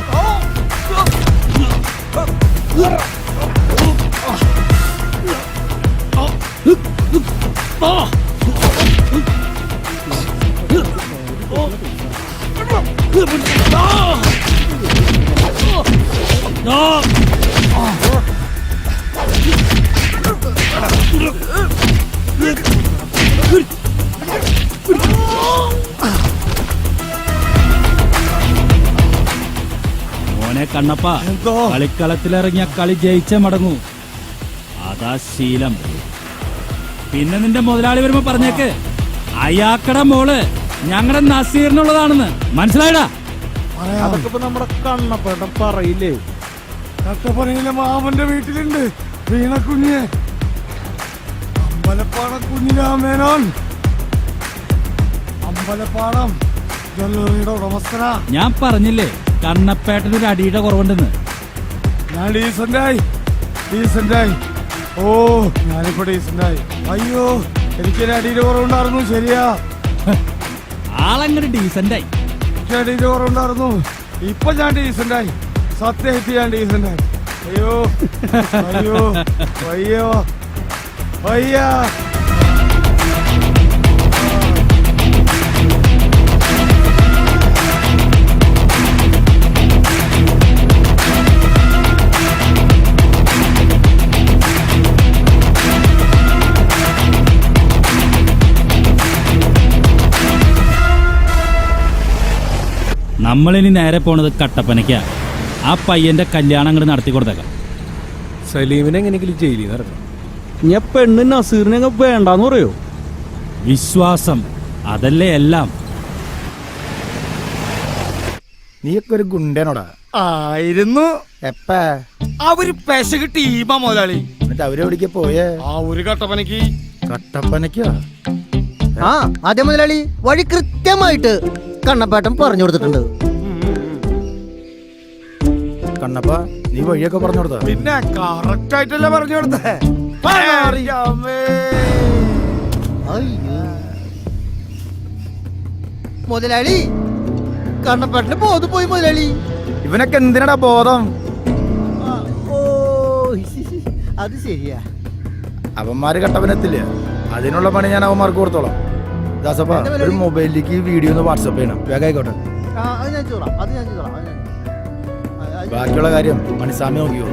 [SPEAKER 6] മോനെ കണ്ണപ്പ, കളിക്കളത്തിലിറങ്ങിയ കളി ജയിച്ചേ മടങ്ങൂ. അതാ ശീലം. പിന്നെ നിന്റെ മുതലാളി വരുമ്പോ പറഞ്ഞേക്ക്, അയാക്കടെ മോള് ഞങ്ങളുടെ നസീറിനുള്ളതാണെന്ന്. മനസ്സിലായടാ?
[SPEAKER 4] അതൊക്കെ ഇപ്പൊ നമ്മുടെ കണ്ണപ്പേട്ടൻ പറയില്ലേ?
[SPEAKER 2] കട്ടപ്പനയിലെ മാമന്റെ വീട്ടിലുണ്ട് വീണക്കുഞ്ഞ്. അമ്പലപ്പാടം കുഞ്ഞിരാമേനോൻ. അമ്പലപ്പാടം ജ്വല്ലറിയുടെ ഉടമസ്ഥനാ.
[SPEAKER 6] ഞാൻ പറഞ്ഞില്ലേ കണ്ണപ്പേട്ടന് ഒരു അടിയുടെ കുറവുണ്ടെന്ന്.
[SPEAKER 2] ഞാൻ ഡീസന്റായി. ഓ, ഞാനിപ്പോ ഡീസന്റായി. അയ്യോ, എനിക്കൊരു അടിയുടെ കുറവുണ്ടായിരുന്നു. ശരിയാ,
[SPEAKER 6] ആളങ്ങനെ ഡീസന്റായി.
[SPEAKER 2] എനിക്ക് അടിയുടെ കുറവുണ്ടായിരുന്നു. ഇപ്പൊ ഞാൻ ഡീസന്റായി. സത്യമായിട്ട് ഞാൻ ഡീസന്റായി. അയ്യോ അയ്യോ അയ്യോ അയ്യാ.
[SPEAKER 6] നമ്മളിനി നേരെ പോണത് കട്ടപ്പനയ്ക്കാ. ആ പയ്യന്റെ കല്യാണം അങ്ങോട്ട് നടത്തി കൊടുത്തേക്കാം.
[SPEAKER 5] സലീമിനെ എങ്ങനെയെങ്കിലും ജയിലിൽ നിന്ന് ഇറക്കണം.
[SPEAKER 4] ഞാൻ പെണ്ണ് നസീറിനെ വേണ്ടാന്ന് പറയോ?
[SPEAKER 6] വിശ്വാസം അതല്ലേ എല്ലാം.
[SPEAKER 2] നീയൊക്കെ ഒരു ഗുണ്ടനോടാ ആയിരുന്നു.
[SPEAKER 4] എപ്പാ
[SPEAKER 2] അവര് പെശക് ടീമാ മുതലാളി.
[SPEAKER 4] എന്നിട്ട് അവരെവിടേക്ക് പോയേ?
[SPEAKER 2] ആ ഒരു കട്ടപ്പനക്ക്.
[SPEAKER 4] കട്ടപ്പനയ്ക്കോ? ആ അതെ മുതലാളി, വഴി കൃത്യമായിട്ട് കണ്ണപ്പേട്ടൻ പറഞ്ഞു കൊടുത്തിട്ടുണ്ട്. കണ്ണപ്പ, നീ വഴിയൊക്കെ പറഞ്ഞു കൊടുത്ത?
[SPEAKER 2] പിന്നെ കറക്റ്റ് ആയിട്ടല്ലേ പറഞ്ഞു കൊടുത്തേ.
[SPEAKER 4] മുതലാളി, കണ്ണപ്പേട്ടന് ബോധം പോയി മുതലാളി.
[SPEAKER 2] ഇവനൊക്കെ എന്തിനാടാ ബോധം?
[SPEAKER 4] ഓ അത് ശരിയാ.
[SPEAKER 2] അവന്മാര് കട്ടപ്പനെത്തില്ല, അതിനുള്ള പണി ഞാൻ അവന്മാർക്ക് കൊടുത്തോളാം. ദാസപ്പ, ഒരു മൊബൈലിലേക്ക് വീഡിയോ ഒന്ന് വാട്സപ്പ് ചെയ്യണം. വേഗം ആയിക്കോട്ടെ.
[SPEAKER 4] അത് ഞാൻ ചെയ്തോളാം, അത് ഞാൻ ചെയ്തോളാം.
[SPEAKER 2] ബാക്കിയുള്ള കാര്യം മണിസ്വാമി നോക്കിയോ.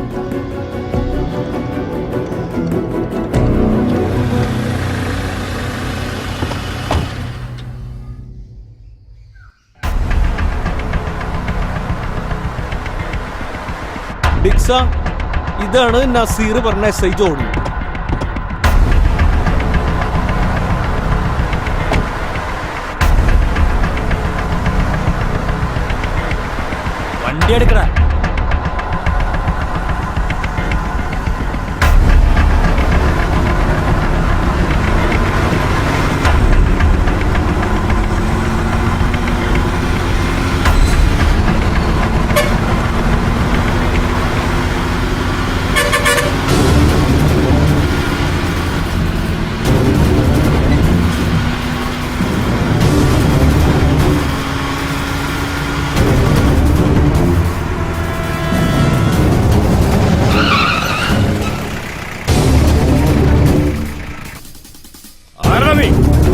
[SPEAKER 4] ഡിക്സ, ഇതാണ് നസീർ പറഞ്ഞ എസ് ഐ ജോണി.
[SPEAKER 6] വണ്ടി എടുക്കടാ.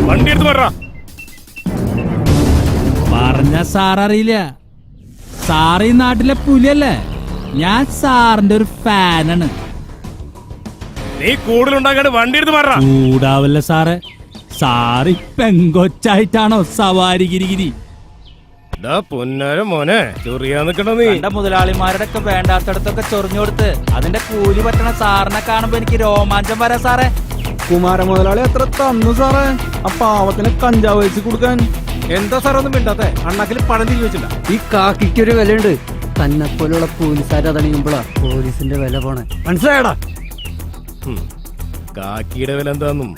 [SPEAKER 3] വണ്ടി എടുത്ത് പറ.
[SPEAKER 6] പറഞ്ഞ സാററിയില്ല. സാറ് ഈ നാട്ടിലെ പുലിയല്ലേ. ഞാൻ സാറിന്റെ ഒരു ഫാനാണ്.
[SPEAKER 3] നീ കൂടുതലുണ്ടാക്കാണ്ട് വണ്ടി എടുത്ത് പറ.
[SPEAKER 6] ചൂടാവല്ലേ സാറേ. സാറ് പെങ്കൊച്ചായിട്ടാണോ സവാരി ഗിരിഗിരി?
[SPEAKER 3] പൊന്നാര മോനെ, ചൊറിയാൻ നിക്കണ നീ.
[SPEAKER 11] എന്റെ മുതലാളിമാരുടെ ഒക്കെ വേണ്ടാത്തടത്തൊക്കെ ചൊറിഞ്ഞു കൊടുത്ത് അതിന്റെ കൂലി പറ്റണ സാറിനെ കാണുമ്പോ എനിക്ക് രോമാഞ്ചം വരാ സാറേ.
[SPEAKER 4] കുമാര മുതലാളി എത്ര തന്നു സാറേ ആ പാവത്തിന് കഞ്ചാവ് വെച്ച് കൊടുക്കാൻ?
[SPEAKER 5] എന്താ സാർ ഒന്നും മിണ്ടാത്തെ? അണ്ണാക്കിൽ പണം തിരിച്ചു വെച്ചില്ല.
[SPEAKER 4] ഈ കാക്കിക്കൊരു വിലയുണ്ട്. തന്നെ പോലുള്ള പോലീസുകാർ അതണിയുമ്പോഴാ പോലീസിന്റെ വില പോണേ. മനസ്സിലായടാ?
[SPEAKER 3] കാക്കിയുടെ വില എന്താന്നും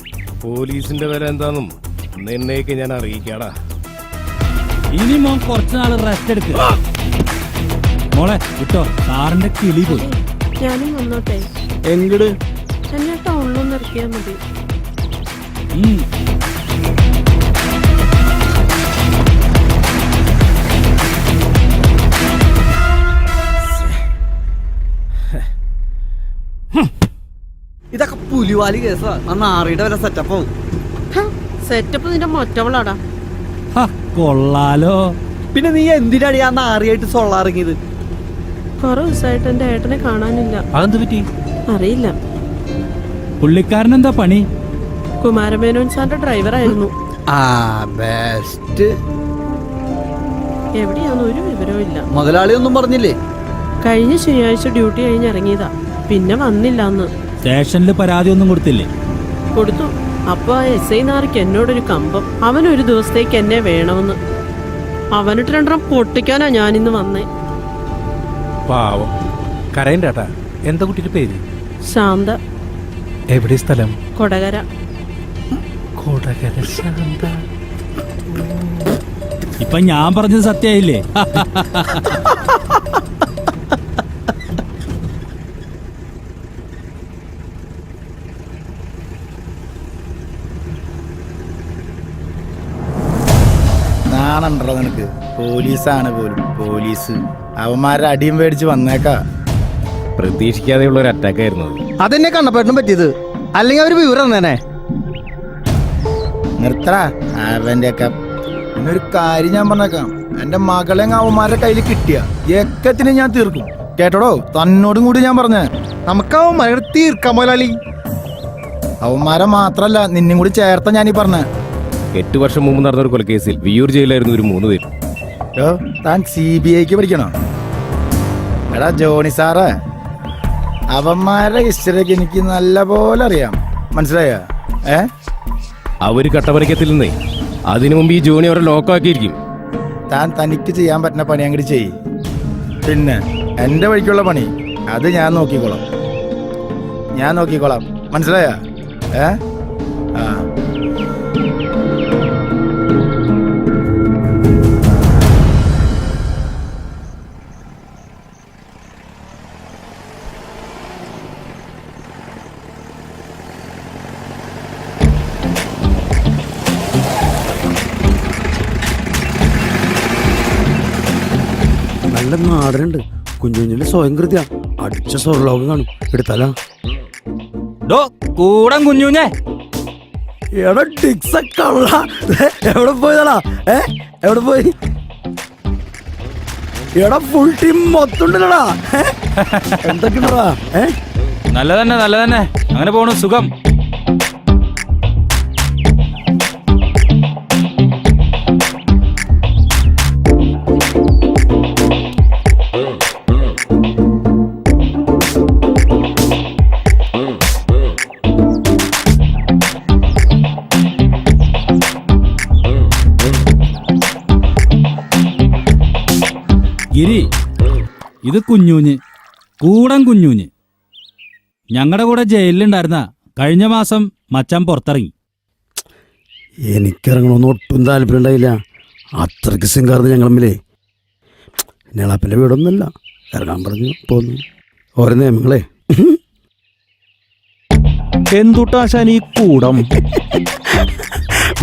[SPEAKER 3] പോലീസിന്റെ വില എന്താന്നും നിന്നേക്ക് ഞാൻ അറിയിക്കാടാ.
[SPEAKER 6] ഇനി മോൻ കുറച്ചു നാൾ റെസ്റ്റ് എടുക്കുക. മോളെ വിട്ടോ, സാറിന്റെ കിളി പോയി.
[SPEAKER 8] ഞാനും വന്നോട്ടെ.
[SPEAKER 4] എങ്ങട്?
[SPEAKER 8] എന്നെ ടൗണിലൊന്ന് ഇറക്കിയാൽ മതി.
[SPEAKER 4] ഇതൊക്കെ പുലിവാലി കേസാ. നാറിയുടെ വില സെറ്റപ്പാവും.
[SPEAKER 8] സെറ്റപ്പ് നിന്റെ മൊറ്റവളാടാ.
[SPEAKER 6] കൊള്ളാലോ.
[SPEAKER 4] പിന്നെ നീ എന്തിനാണ് ആ നാറിയായിട്ട് സൊള്ളാറിങ്ങിയത്?
[SPEAKER 8] കുറെ ദിവസമായിട്ട് എന്റെ ഏട്ടനെ കാണാനില്ല.
[SPEAKER 6] അതെന്ത് പറ്റി?
[SPEAKER 8] അറിയില്ല.
[SPEAKER 6] പുള്ളിക്കാരൻ എന്താ പണി?
[SPEAKER 8] കുമാരമേനോൻ സാറിന്റെ ഡ്രൈവറായിരുന്നു.
[SPEAKER 4] ബെസ്റ്റ്.
[SPEAKER 8] എവിടെയാന്ന് ഒരു വിവരവും ഇല്ല.
[SPEAKER 4] മുതലാളി ഒന്നും പറഞ്ഞില്ലേ?
[SPEAKER 8] കഴിഞ്ഞ ശനിയാഴ്ച ഡ്യൂട്ടി കഴിഞ്ഞ് ഇറങ്ങിയതാ, പിന്നെ വന്നില്ല. അന്ന്
[SPEAKER 6] സ്റ്റേഷനിൽ പരാതി ഒന്നും കൊടുത്തില്ലേ?
[SPEAKER 8] കൊടുത്തു. അപ്പൊ എസ് ഐ നാറിക്ക് എന്നോടൊരു കമ്പം. അവനൊരു ദിവസത്തേക്ക് എന്നെ വേണമെന്ന്. അവനിട്ട് രണ്ടെണ്ണം പൊട്ടിക്കാനാ ഞാനിന്ന് വന്നേ.
[SPEAKER 5] പാവം കരയണ്ടേട്ടാ. എന്താ കുട്ടിയുടെ പേര്?
[SPEAKER 8] ശാന്ത.
[SPEAKER 5] എവിടെ സ്ഥലം?
[SPEAKER 8] കൊടകര.
[SPEAKER 5] കൊടകര ശാന്ത.
[SPEAKER 6] ഇപ്പൊ ഞാൻ പറഞ്ഞത് സത്യായില്ലേ?
[SPEAKER 2] നാണുണ്ടോ നിനക്ക്? പോലീസാണ് പോലും പോലീസ്. അവന്മാരുടെ അടിയും പേടിച്ച് വന്നേക്കാ.
[SPEAKER 3] പ്രതീക്ഷിക്കാതെയുള്ള ഒരു അറ്റാക്ക് ആയിരുന്നു അത്.
[SPEAKER 4] അതെന്നെ കണ്ണപ്പേട്ടനും പറ്റിയത്, അല്ലെങ്കിൽ അവര് വിവരം തന്നേനെ.
[SPEAKER 2] നിർത്തറ അവന്റെ ഒക്കെ. ഒരു കാര്യം ഞാൻ പറഞ്ഞേക്കാം, എന്റെ മകളെ അവന്മാരുടെ കയ്യിൽ കിട്ടിയ ഏക്കത്തിന് ഞാൻ തീർക്കും. കേട്ടോടോ, തന്നോടും കൂടി ഞാൻ പറഞ്ഞേ, നമുക്ക് അവന്മാരെ തീർക്കാം മുതലാളി. അവന്മാരെ മാത്രല്ല നിന്നും കൂടി ചേർത്ത ഞാനീ പറഞ്ഞേ.
[SPEAKER 3] 8 വർഷം മുമ്പ് നടന്ന ഒരു കൊലക്കേസിൽ വിയൂർ ജയിലായിരുന്നു ഒരു 3 പേര്.
[SPEAKER 2] താൻ CBIക്ക് പഠിക്കണോ? എടാ ജോണി സാറേ, അവന്മാരുടെ ഹിസ്റ്ററിയൊക്കെ എനിക്ക് നല്ല പോലെ അറിയാം, മനസ്സിലായ?
[SPEAKER 3] അവര് കട്ടപ്പനയ്ക്കെത്തില്ലെന്നേ, അതിനു മുമ്പ് ഈ ജോണി അവരെ ലോക്കാക്കിയിരിക്കും.
[SPEAKER 2] താൻ തനിക്ക് ചെയ്യാൻ പറ്റുന്ന പണി അങ്ങോട്ട് ചെയ്യും. പിന്നെ എൻ്റെ വഴിക്കുള്ള പണി അത് ഞാൻ നോക്കിക്കോളാം, മനസ്സിലായ? ആ
[SPEAKER 4] നല്ല നാടനുണ്ട്, കുഞ്ഞുഞ്ഞിന്റെ സ്വയം കൃത്യ അടിച്ച സ്വർലോകം കാണും. എടുത്താലോ
[SPEAKER 6] കൂടം കുഞ്ഞുഞ്ഞേ.
[SPEAKER 4] എടാ ഡിക്സ കള്ള, എവിടെ പോയതാടാ? എവിടെ പോയി? എടാ ഫുൾ ടീം മൊത്തം ഉണ്ടല്ലോടാ. എന്തൊക്കെയുണ്ടടാ?
[SPEAKER 6] നല്ല തന്നെ അങ്ങനെ പോണു, സുഖം. ഗിരി, ഇത് കുഞ്ഞൂഞ്ഞ്, കൂടം കുഞ്ഞൂഞ്ഞ്. ഞങ്ങളുടെ കൂടെ ജയിലിലുണ്ടായിരുന്ന കഴിഞ്ഞ മാസം മച്ചാൻ പുറത്തിറങ്ങി.
[SPEAKER 4] എനിക്കിറങ്ങണമെന്ന് ഒട്ടും താല്പര്യം ഉണ്ടായില്ല. അത്രയ്ക്ക് സിംഗാർന്ന് ഞങ്ങളമ്മിലേ. നിളാപ്പിൻ്റെ വീടൊന്നുമല്ല, ഇറങ്ങാൻ പറഞ്ഞു പോന്നു. ഓരോ നിയമങ്ങളെ.
[SPEAKER 5] എന്തുട്ടാശാൻ ഈ കൂടം?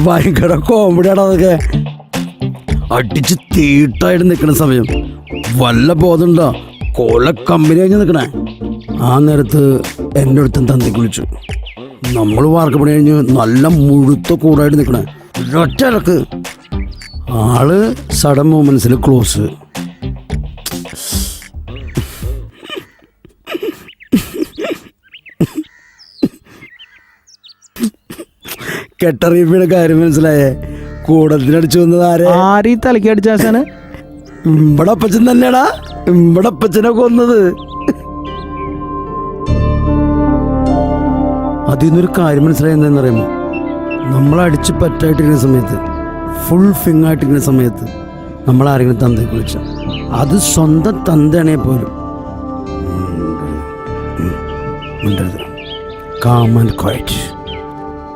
[SPEAKER 4] ഭയങ്കര കോമഡിയാണ് അതൊക്കെ. അടിച്ച് തീട്ടായിട്ട് നിൽക്കുന്ന സമയം വല്ല ബോധമുണ്ടോ? കൊല കമ്പനി കഴിഞ്ഞ് നിൽക്കണേ. ആ നേരത്ത് എൻ്റെ അടുത്തും തന്തിക്ക് വിളിച്ചു. നമ്മൾ വാർക്കപ്പണി കഴിഞ്ഞ് നല്ല മുഴുത്ത കൂടായിട്ട് നിൽക്കണേ. ഒറ്റ ഇറക്ക്. ആള് സഡൻ മൂമെന്റ്സിൽ ക്ലോസ്. കെട്ടറിയപ്പിയുടെ കാര്യം മനസ്സിലായേ? കൂടത്തിനടിച്ചു വന്നത്
[SPEAKER 5] ആരീ തലയ്ക്ക് അടിച്ചാശാന്?
[SPEAKER 4] ഇവിടെ അപ്പച്ചൻ തന്നെയാടാ, ഇവിടെ അപ്പച്ചനെ കൊന്നത്. അതിൽ നിന്നൊരു കാര്യം മനസ്സിലായി എന്താണെന്നറിയാമോ? നമ്മളടിച്ച് പറ്റായിട്ടിരിക്കുന്ന സമയത്ത്, ഫുൾ ഫിങ് ആയിട്ടിരിക്കുന്ന സമയത്ത് നമ്മൾ ആരെങ്കിലും തന്തയെ വിളിച്ച, അത് സ്വന്തം തന്തയാണെങ്കിൽ പോലും കാം ആൻഡ് ക്വയറ്റ്.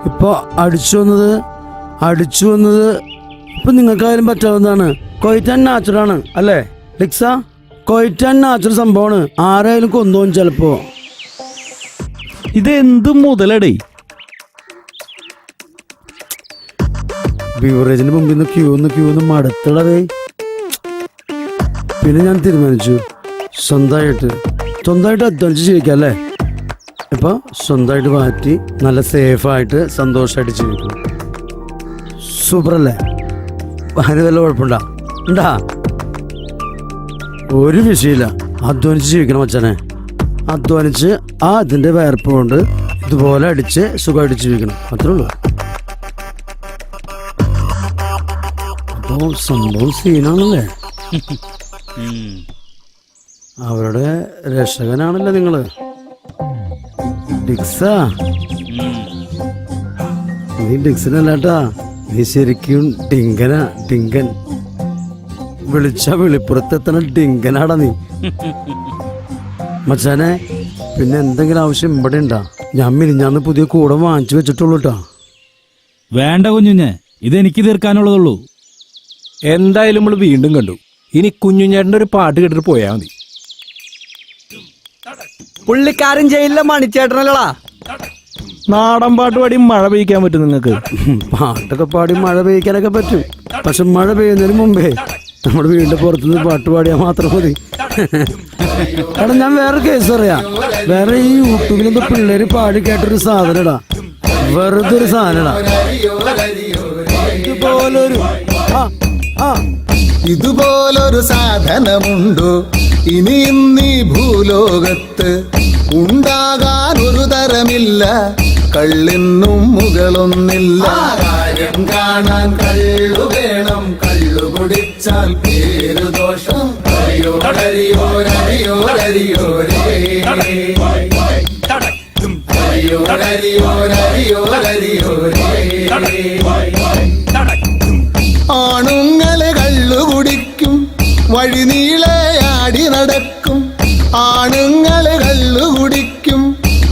[SPEAKER 4] ഇപ്പോൾ അടിച്ചു വന്നത് ഇപ്പം നിങ്ങൾക്കായാലും പറ്റാവുന്നതാണ്. ക്വയറ്റ് ആൻഡ് നാച്ചുറാണ് അല്ലേ ലിക്സ? ക്വയറ്റ് ആൻഡ് നാച്ചുറൽ സംഭവമാണ്. ആരായാലും കൊന്നോവും ചിലപ്പോ.
[SPEAKER 5] ഇതെന്ത് മുതലടേ?
[SPEAKER 4] ബിവറേജിന് മുമ്പിൽ നിന്ന് ക്യൂ ഒന്ന് മടുത്തടവേ. പിന്നെ ഞാൻ തീരുമാനിച്ചു സ്വന്തമായിട്ട് അധ്വാനിച്ച് ജീവിക്കാം അല്ലേ. ഇപ്പൊ സ്വന്തമായിട്ട് മാറ്റി നല്ല സേഫായിട്ട് സന്തോഷമായിട്ട് ജീവിക്കണം. സൂപ്പറല്ലേ? അതിന് വല്ല കുഴപ്പമുണ്ടാ? ഒരു വിഷയമില്ല. അധ്വാനിച്ച് ജീവിക്കണം മച്ചാനെ. അധ്വാനിച്ച് അതിൻ്റെ വേർപ്പ് കൊണ്ട് ഇതുപോലെ അടിച്ച് സുഖമായിട്ട് ജീവിക്കണം, അത്രേ ഉള്ളൂ. അപ്പോൾ സംഭവം സീനാണല്ലേ? അവരുടെ രക്ഷകനാണല്ലോ നിങ്ങള്. ഡിക്സ, നീ ഡിക്സനല്ലാട്ടാ, നീ ശരിക്കും ഡിങ്കൻ. വിളിച്ച വെളിപ്പുറത്തെത്തണ ഡിങ്കനാടാ നീ മച്ചാനെ. പിന്നെ എന്തെങ്കിലും ആവശ്യം ഇവിടെ ഉണ്ടാ? ഞാൻ മിനിഞ്ഞാന്ന് പുതിയ കൂടം വാങ്ങിച്ചു വെച്ചിട്ടുള്ളൂ കേട്ടോ.
[SPEAKER 6] വേണ്ട കുഞ്ഞുഞ്ഞെ, ഇതെനിക്ക് തീർക്കാനുള്ളതുള്ളൂ.
[SPEAKER 5] എന്തായാലും നമ്മൾ വീണ്ടും കണ്ടു. ഇനി കുഞ്ഞുഞ്ഞേട്ടൻ്റെ ഒരു പാട്ട് കേട്ടിട്ട് പോയാൽ മതി.
[SPEAKER 4] പുള്ളിക്കാരൻ ജയിലിലെ മണിച്ചേട്ടനല്ലടാ.
[SPEAKER 5] നാടൻ പാട്ട് പാടി മഴ പെയ്ക്കാൻ പറ്റും നിങ്ങൾക്ക്?
[SPEAKER 4] പാട്ടൊക്കെ പാടി മഴ പെയ്ക്കാനൊക്കെ പറ്റും. പക്ഷെ മഴ പെയ്യുന്നതിന് മുമ്പേ നമ്മുടെ വീടിന്റെ പുറത്തുനിന്ന് പാട്ട് പാടിയാൽ മാത്രം മതി. എടാ ഞാൻ വേറെ കേസ് അറിയാം. വേറെ ഈ യൂട്യൂബിലെന്തോ പിള്ളേര് പാടി കേട്ടൊരു സാധനടാ, വെറുതെ ഒരു സാധനടാ.
[SPEAKER 2] ഇതുപോലൊരു സാധനമുണ്ടോ ഇനി ഇന്നീ ഭൂലോകത്ത്? ഉണ്ടാകാൻ ഒരു തരമില്ല, കള്ളിന്നും മുകളൊന്നില്ല. കാര്യം കാണാൻ കള്ളു വേണം, കള്ളു കുടിച്ചാൽ പേരു ദോഷം. ആണുങ്ങളെ കള്ളു കുടിക്കും, വഴിനീളയാടി നടക്കും. ആണുങ്ങളെ കള്ളു കുടിക്കും,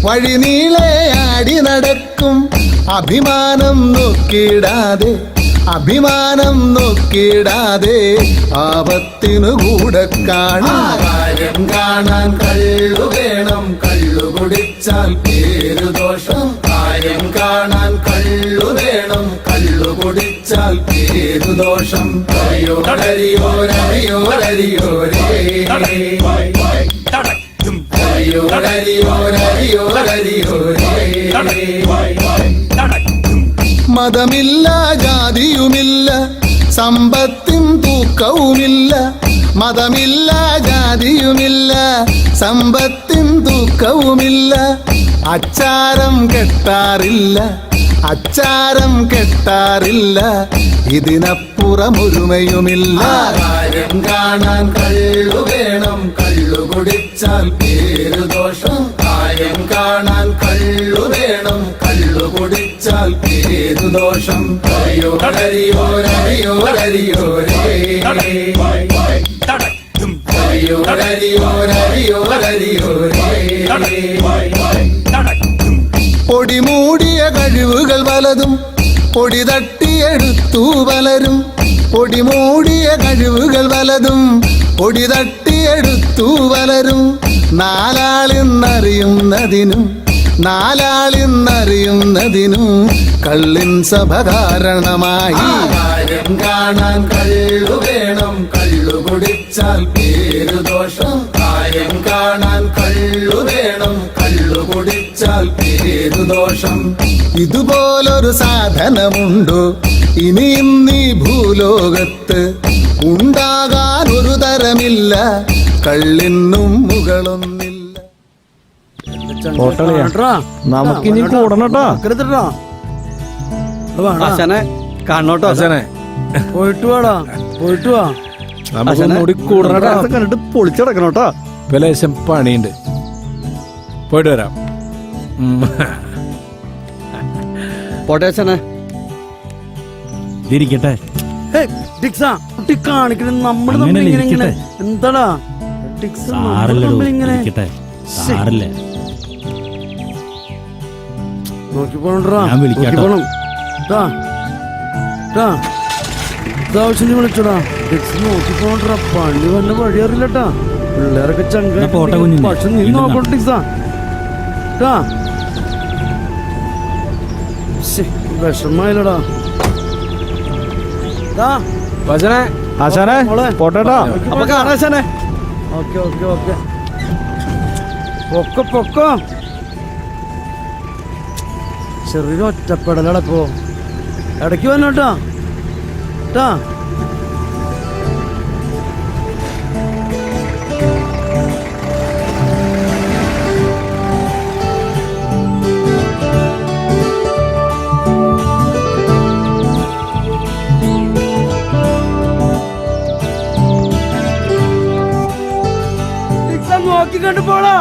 [SPEAKER 2] വഴിനീളയാടി നടക്കും. അഭിമാനം നോക്കിടാതെ, അഭിമാനം നോക്കിടാതെ ആപത്തിനു കൂടെ കാണും. കാര്യം കാണാൻ കള്ളു വേണം, കള്ളു കുടിച്ചാൽ പേരു ദോഷം. കാര്യം കാണാൻ കള്ളു വേണം, കള്ളു കുടിച്ചാൽ പേരു ദോഷം. മതമില്ല, ജാതിയുമില്ല, സമ്പത്തും തൂക്കവുമില്ല. മതമില്ല, ജാതിയുമില്ല, സമ്പത്തും തൂക്കവുമില്ല. അച്ചാരം കെട്ടാറില്ല, അച്ചാരം കെട്ടാറില്ല. ഇതിനപ്പുറമൊരുമയുമില്ല. കാര്യം കാണാൻ കള്ളു വേണം, കള്ളു കുടിച്ചാൽ പേരു ദോഷം. കാര്യം കാണാൻ കള്ളു വേണം, കള്ളു കുടിച്ചാൽ പേരു ദോഷം. പൊടിമൂടിയ കഴിവുകൾ പലതും പൊടി തട്ടിയെടുത്തു പലരും. പൊടിമൂടിയ കഴിവുകൾ പലതും പൊടി തട്ടിയെടുത്തു പലരും. നാലാളിന്നറിയുന്നതിനും, നാലാളിന്നറിയുന്നതിനും കള്ളിൻ സഭ കാരണമായി. കാര്യം കാണാൻ കള്ളു വേണം, കള്ളു കുടിച്ചാൽ പേരു ദോഷം. കാര്യം കാണാൻ കള്ളു വേണം, കള്ളു കുടിച്ചാൽ പേരു ദോഷം. ഇതുപോലൊരു സാധനമുണ്ടോ ഇനി ഇന്നീ ഭൂലോകത്ത്? ഉണ്ടാകാൻ ഒരു തരമില്ല, കള്ളിന്നും മുകളൊന്നില്ല.
[SPEAKER 10] നമുക്കിനി കൂടണട്ടോ.
[SPEAKER 4] കാണോട്ടോ പോയിട്ട് വാടാ, പോയിട്ട് വാ.
[SPEAKER 10] നമുക്കൊന്നുകൂടി കൂടണട്ടോ. കണ്ടിട്ട് പൊളിച്ചടക്കണോട്ടോ.
[SPEAKER 5] ലേശം പണിയുണ്ട്, പോയിട്ട് വരാം.
[SPEAKER 4] പോട്ടേശനെ
[SPEAKER 6] ഇരിക്കട്ടെ.
[SPEAKER 4] കുട്ടി കാണിക്കണേ നമ്മൾ
[SPEAKER 6] അങ്ങനെയല്ല,
[SPEAKER 4] ഇങ്ങനെ
[SPEAKER 6] ഇരിക്കട്ടെ.
[SPEAKER 4] എന്താടാ നമ്മളിങ്ങനെ
[SPEAKER 6] സാറില്ല,
[SPEAKER 4] നോക്കി പോണോടാ,
[SPEAKER 6] ഞാൻ വിളിക്കാം കേട്ടോ.
[SPEAKER 4] ആവശ്യം വിളിച്ചോടാ. നോക്കി പോണോടാ, പണി വല്ല വഴി അറിയില്ലട്ടാ. പിള്ളേരൊക്കെ ചങ്ക
[SPEAKER 6] പോട്ടെ കുഞ്ഞിനെ.
[SPEAKER 4] പക്ഷെ നീ നോക്കണ ടിക്സാ. വിഷമായില്ലടാ.
[SPEAKER 10] ആശാനെ പോട്ടേട്ടോ.
[SPEAKER 4] അപ്പൊ കാണാശാനെ. ഓക്കെ ഓക്കെ ഓക്കെ, പൊക്കോ പൊക്കോ. ചെറിയൊരു ഒറ്റപ്പെടലടപ്പോ. ഇടയ്ക്ക് വന്നോട്ടാ. നോക്കി കണ്ടു പോടാ.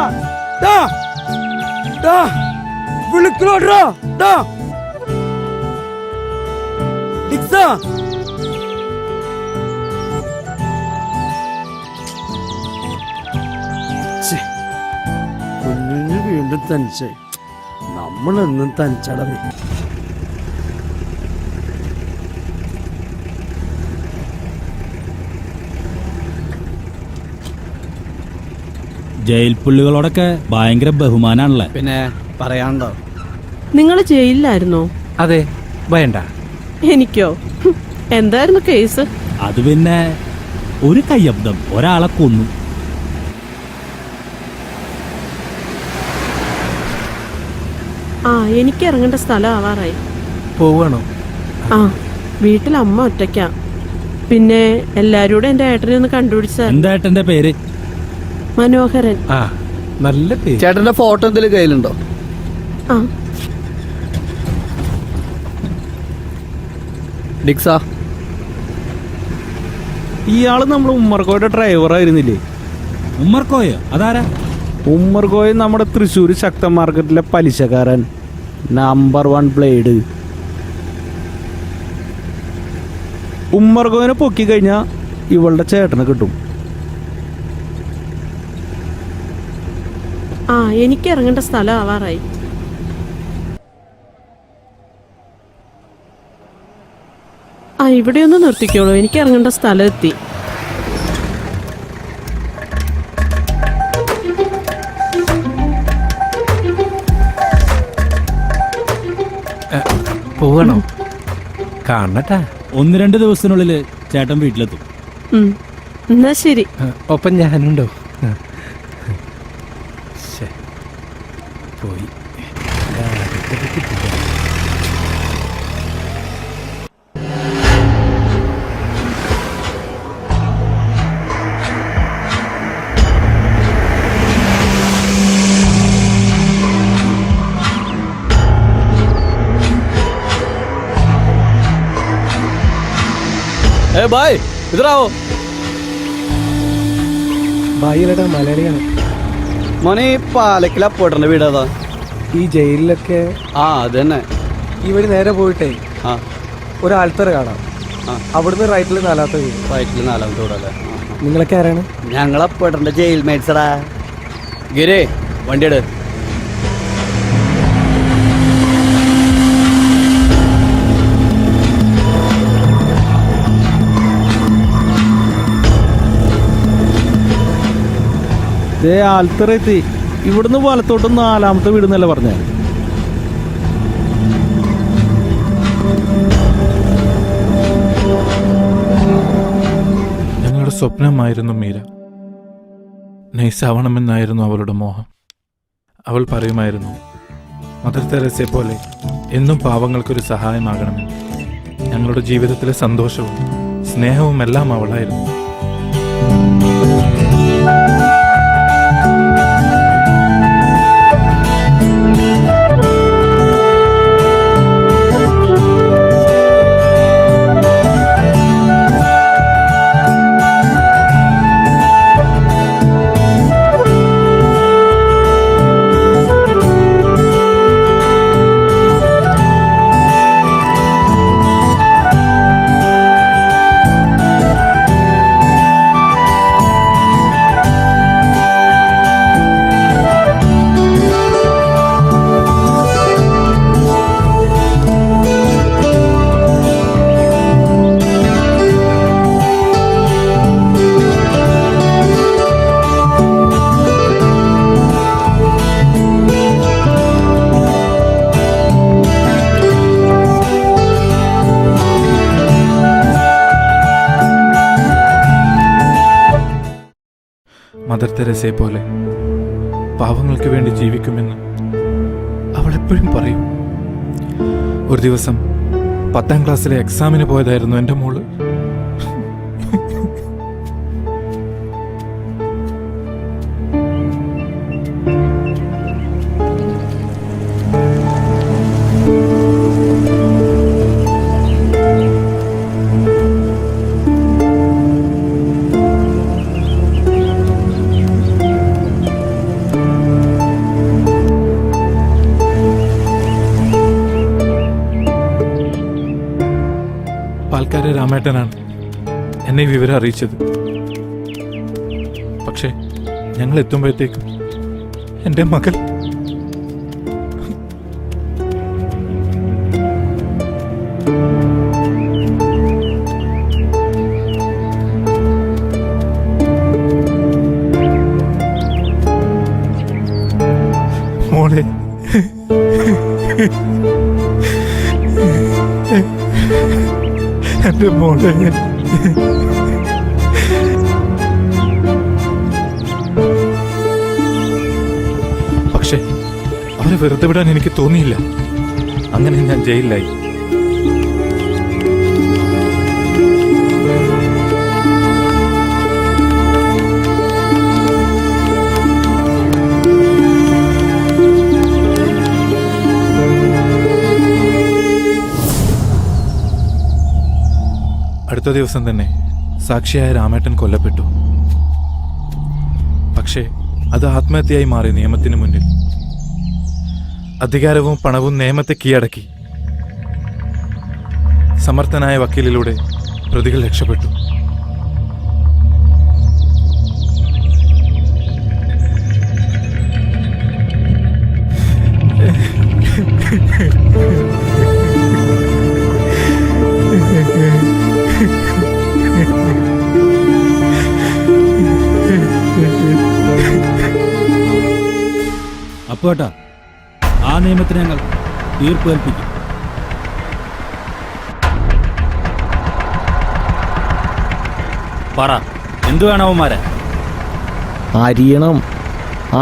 [SPEAKER 4] വിളിക്കണോട്ടോ. കുഞ്ഞിന് വീണ്ടും തനിച്ചായി. നമ്മളെന്നും തനിച്ചടവേ.
[SPEAKER 6] ജയിൽ പുള്ളികളോടൊക്കെ ഭയങ്കര ബഹുമാനാണല്ലേ.
[SPEAKER 4] പിന്നെ പറയാണ്ടോ.
[SPEAKER 8] നിങ്ങൾ ജയിലിലായിരുന്നോ?
[SPEAKER 5] അതെ, വേണ്ട.
[SPEAKER 8] എനിക്കോ? എന്തായിരുന്നു കേസ്?
[SPEAKER 6] അത് പിന്നെ ഒരു കയ്യബ്ദം ഒരാളെ കൊന്നു.
[SPEAKER 8] ആ എനിക്ക് ഇറങ്ങേണ്ട സ്ഥലം ആവാറായി.
[SPEAKER 5] പോവാണോ?
[SPEAKER 8] ആ വീട്ടിൽ അമ്മ ഒറ്റയ്ക്കാ. പിന്നെ എല്ലാരോടും എന്റെ ഏട്ടനെ ഒന്ന് കണ്ടുപിടിച്ചാൽ.
[SPEAKER 6] എന്താ ഏട്ടന്റെ പേര്?
[SPEAKER 8] മനോഹരൻ.
[SPEAKER 5] ആ നല്ല പേര്.
[SPEAKER 4] ചേട്ടന്റെ ഫോട്ടോ എന്തെങ്കിലും കയ്യിലുണ്ടോ?
[SPEAKER 8] ആ
[SPEAKER 4] ഡിക്സാ,
[SPEAKER 10] ഇയാള് നമ്മുടെ ഉമ്മർകോയുടെ ഡ്രൈവർ ആയിരുന്നില്ലേ?
[SPEAKER 6] ഉമ്മർക്കോയോ? അതാരാ?
[SPEAKER 10] ഉമ്മർകോയ നമ്മുടെ തൃശ്ശൂർ ശക്തൻ മാർക്കറ്റിലെ പലിശക്കാരൻ, നമ്പർ 1 ബ്ലേഡ്. ഉമ്മർകോയിനെ പൊക്കി കഴിഞ്ഞാൽ ഇവളുടെ ചേട്ടനെ കിട്ടും.
[SPEAKER 8] ആ എനിക്ക് ഇറങ്ങേണ്ട സ്ഥലം ആവാറായി. ആ ഇവിടെ ഒന്ന് നിർത്തിക്കോളൂ, എനിക്ക് ഇറങ്ങേണ്ട സ്ഥലം എത്തി.
[SPEAKER 5] പോവാണോ? കാണട്ടാ.
[SPEAKER 6] 1-2 ദിവസത്തിനുള്ളിൽ ചേട്ടൻ വീട്ടിലെത്തും.
[SPEAKER 8] എന്നാ ശരി.
[SPEAKER 5] ഒപ്പം ഞാനുണ്ടോ? പോയി.
[SPEAKER 4] ബായ് ഇതറാവോ
[SPEAKER 5] ഭായിലടാ, മലയാളിയാണ്.
[SPEAKER 4] മോനെ ഈ പാലക്കില പോട്ടന്റെ വീട് ഏതാ?
[SPEAKER 5] ഈ ജയിലിലൊക്കെ.
[SPEAKER 4] ആ അത് തന്നെ.
[SPEAKER 5] ഈ വഴി നേരെ പോയിട്ടേ
[SPEAKER 4] ആ
[SPEAKER 5] ഒരു ആൽത്തറ കാണാം. അവിടുന്ന് റൈറ്റിൽ 4ാമത്തെ വീട്.
[SPEAKER 4] റൈറ്റിൽ 4ാമത്തെ വീടല്ലേ?
[SPEAKER 5] നിങ്ങളൊക്കെ ആരാണ്?
[SPEAKER 4] ഞങ്ങളെ പോട്ടന്റെ ജയിൽ മേറ്റ്സടാ. ഗിരേ വണ്ടിയെട്.
[SPEAKER 10] ആൽത്തറ എത്തി. ഇവിടുന്ന് വലത്തോട്ട് 4ാമത്തെ വീട് എന്നല്ല പറഞ്ഞേ.
[SPEAKER 11] ഞങ്ങളുടെ സ്വപ്നമായിരുന്നു മീര. നൈസാവണമെന്നായിരുന്നു അവളുടെ മോഹം. അവൾ പറയുമായിരുന്നു, മദർ തെരേസയെ പോലെ എന്നും പാവങ്ങൾക്കൊരു സഹായമാകണമെന്ന്. ഞങ്ങളുടെ ജീവിതത്തിലെ സന്തോഷവും സ്നേഹവും എല്ലാം അവളായിരുന്നു. മദർ തെരേസയെ പോലെ പാവങ്ങൾക്ക് വേണ്ടി ജീവിക്കുമെന്ന് അവൾ എപ്പോഴും പറയും. ഒരു ദിവസം 10ാം ക്ലാസ്സിലെ എക്സാമിന് പോയതായിരുന്നു എൻ്റെ മോള്. പാൽക്കാരെ രാമേട്ടനാണ് എന്നെ വിവരം അറിയിച്ചത്. പക്ഷേ ഞങ്ങൾ എത്തുമ്പോഴത്തേക്കും എൻ്റെ മകൾ മോളെ എൻ്റെ മോളെ പക്ഷേ അവരെ വെറുതെ വിടാൻ എനിക്ക് തോന്നിയില്ല. അങ്ങനെ ഞാൻ ജയിലിലായി. അടുത്ത ദിവസം തന്നെ സാക്ഷിയായ രാമേട്ടൻ കൊല്ലപ്പെട്ടു. പക്ഷേ അത് ആത്മഹത്യയായി മാറി നിയമത്തിന് മുന്നിൽ. അധികാരവും പണവും നിയമത്തെ കീഴടക്കി. സമർത്ഥനായ വക്കീലിലൂടെ പ്രതികൾ രക്ഷപ്പെട്ടു.
[SPEAKER 6] അപ്പോട്ടാ ആ നിയമത്തിന് ഞങ്ങൾ തീർപ്പ് കൽപ്പിക്കും. പറ, എന്തു വേണവന്മാരെ?
[SPEAKER 10] അരിയണം,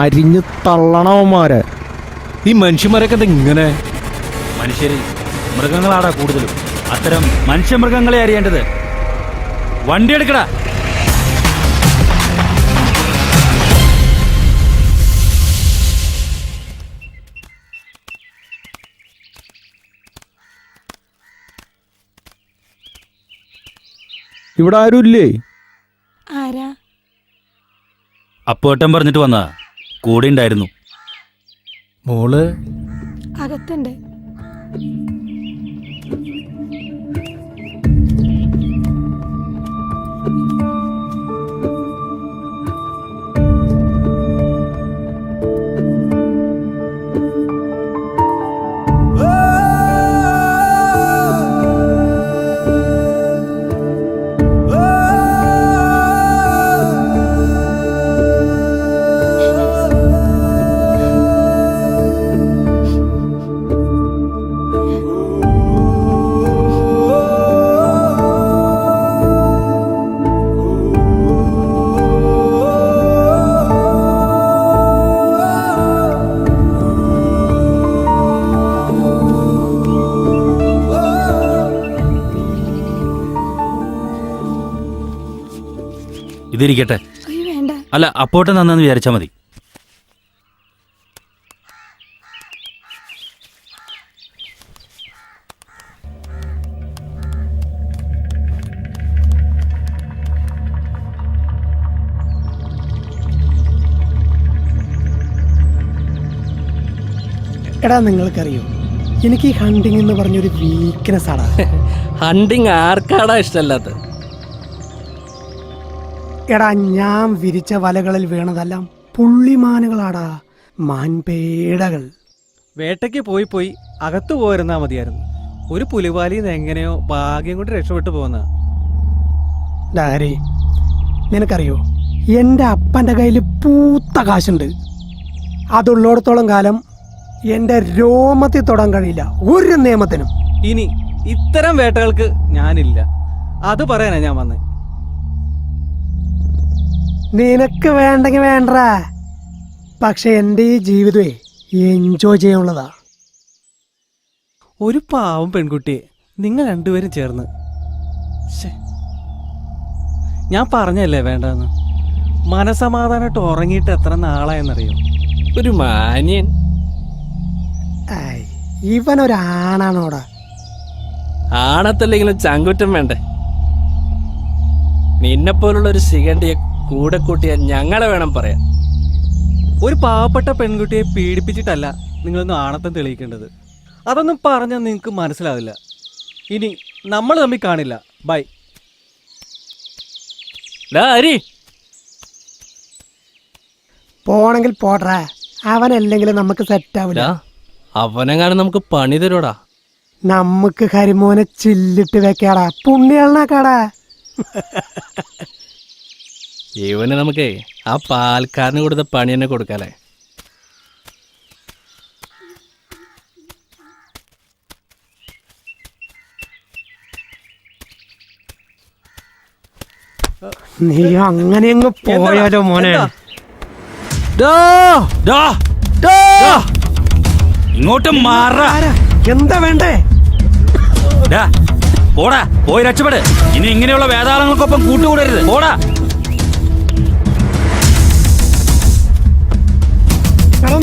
[SPEAKER 10] അരിഞ്ഞ് തള്ളണവന്മാരെ.
[SPEAKER 5] ഈ മനുഷ്യന്മാരൊക്കെ ഇങ്ങനെ
[SPEAKER 6] മനുഷ്യരിൽ മൃഗങ്ങളാടാ കൂടുതലും. അത്തരം മനുഷ്യമൃഗങ്ങളെ അറിയേണ്ടത്. വണ്ടി എടുക്കടാ.
[SPEAKER 10] ഇവിടെ ആരുമില്ലേ?
[SPEAKER 7] ആരാ?
[SPEAKER 6] അപ്പോട്ടം പറഞ്ഞിട്ട് വന്നാ. കൂടെ ഉണ്ടായിരുന്നു.
[SPEAKER 5] മോള്
[SPEAKER 7] അകത്തുണ്ട്.
[SPEAKER 6] ഇതിരിക്കട്ടെ.
[SPEAKER 7] വേണ്ട.
[SPEAKER 6] അല്ല, അപ്പോട്ടം നന്നെന്ന് വിചാരിച്ചാൽ മതി.
[SPEAKER 12] എടാ, നിങ്ങൾക്കറിയോ, എനിക്ക് ഈ ഹണ്ടിങ് എന്ന് പറഞ്ഞൊരു വീക്ക്നെസ് ആടാ.
[SPEAKER 3] ഹണ്ടിങ് ആർക്കാടാ ഇഷ്ടമല്ലാത്ത?
[SPEAKER 12] എടാ, ഞാൻ വിരിച്ച വലകളിൽ വീണതെല്ലാം പുള്ളിമാനുകളാടാ, മാൻപേടകൾ.
[SPEAKER 10] വേട്ടയ്ക്ക് പോയി പോയി അകത്തു പോയിരുന്നാ മതിയായിരുന്നു. ഒരു പുലിവാലിന്ന് എങ്ങനെയോ ഭാഗ്യം കൊണ്ട് രക്ഷപ്പെട്ടു പോകുന്ന.
[SPEAKER 12] ഡാരി, നിനക്കറിയോ, എൻ്റെ അപ്പൻ്റെ കയ്യിൽ പൂത്ത കാശുണ്ട്. അതുള്ളിടത്തോളം കാലം എൻ്റെ രോമത്തിൽ തൊടാൻ കഴിയില്ല ഒരു നിയമത്തിനും.
[SPEAKER 10] ഇനി ഇത്തരം വേട്ടകൾക്ക് ഞാനില്ല. അത് പറയാനാ ഞാൻ വന്നേ.
[SPEAKER 12] നിനക്ക് വേണ്ടെങ്കിൽ വേണ്ട, പക്ഷെ എൻ്റെ ഈ ജീവിതമേ എൻജോയ് ചെയ്യാനുള്ളതാ.
[SPEAKER 10] ഒരു പാവം പെൺകുട്ടിയെ നിങ്ങൾ രണ്ടുപേരും ചേർന്ന്. ഞാൻ പറഞ്ഞല്ലേ വേണ്ടെന്ന്. മനസമാധാനമായിട്ട് ഉറങ്ങിയിട്ട് എത്ര നാളായെന്നറിയോ?
[SPEAKER 3] ഒരു മാന്യൻ.
[SPEAKER 12] ഇവനൊരാണാണോടാ?
[SPEAKER 3] ആണത്തല്ലെങ്കിലും ചങ്കുറ്റം വേണ്ടേ? നിന്നെപ്പോലുള്ള ഒരു ശിഖണ്ഡിയെ കൂടെ കൂട്ടിയ ഞങ്ങളെ വേണം പറയാൻ.
[SPEAKER 10] ഒരു പാവപ്പെട്ട പെൺകുട്ടിയെ പീഡിപ്പിച്ചിട്ടല്ല നിങ്ങളൊന്നും ആണത്തം തെളിയിക്കേണ്ടത്. അതൊന്നും പറഞ്ഞാൽ നിങ്ങൾക്ക് മനസ്സിലാവില്ല. ഇനി നമ്മൾ തമ്മിൽ കാണില്ല. ബൈ.
[SPEAKER 3] ഹരി,
[SPEAKER 12] പോണെങ്കിൽ പോട്രാ. അവനല്ലെങ്കിലും നമുക്ക് സെറ്റാവില്ല.
[SPEAKER 3] അവനെങ്ങാനും നമുക്ക് പണി തരൂടാ.
[SPEAKER 12] നമുക്ക് കരിമോനെ ചില്ലിട്ട് വെക്കാടാ, പുണ്യാളനാക്കാടാ.
[SPEAKER 3] ഇവന് നമുക്ക് ആ പാൽക്കാരന് കൊടുത്ത പണി തന്നെ കൊടുക്കാല്ലേ.
[SPEAKER 12] നീ അങ്ങനെ അങ്ങ് പോയാലോ മോനെ.
[SPEAKER 6] ഡാ ഇങ്ങോട്ട് മാറാ.
[SPEAKER 12] എന്താ വേണ്ടേ?
[SPEAKER 6] ഡാ, പോടാ, പോയി രക്ഷപ്പെട്. ഇനി ഇങ്ങനെയുള്ള വേതാളങ്ങൾക്കൊപ്പം കൂട്ടുകൂടരുത്. പോടാ.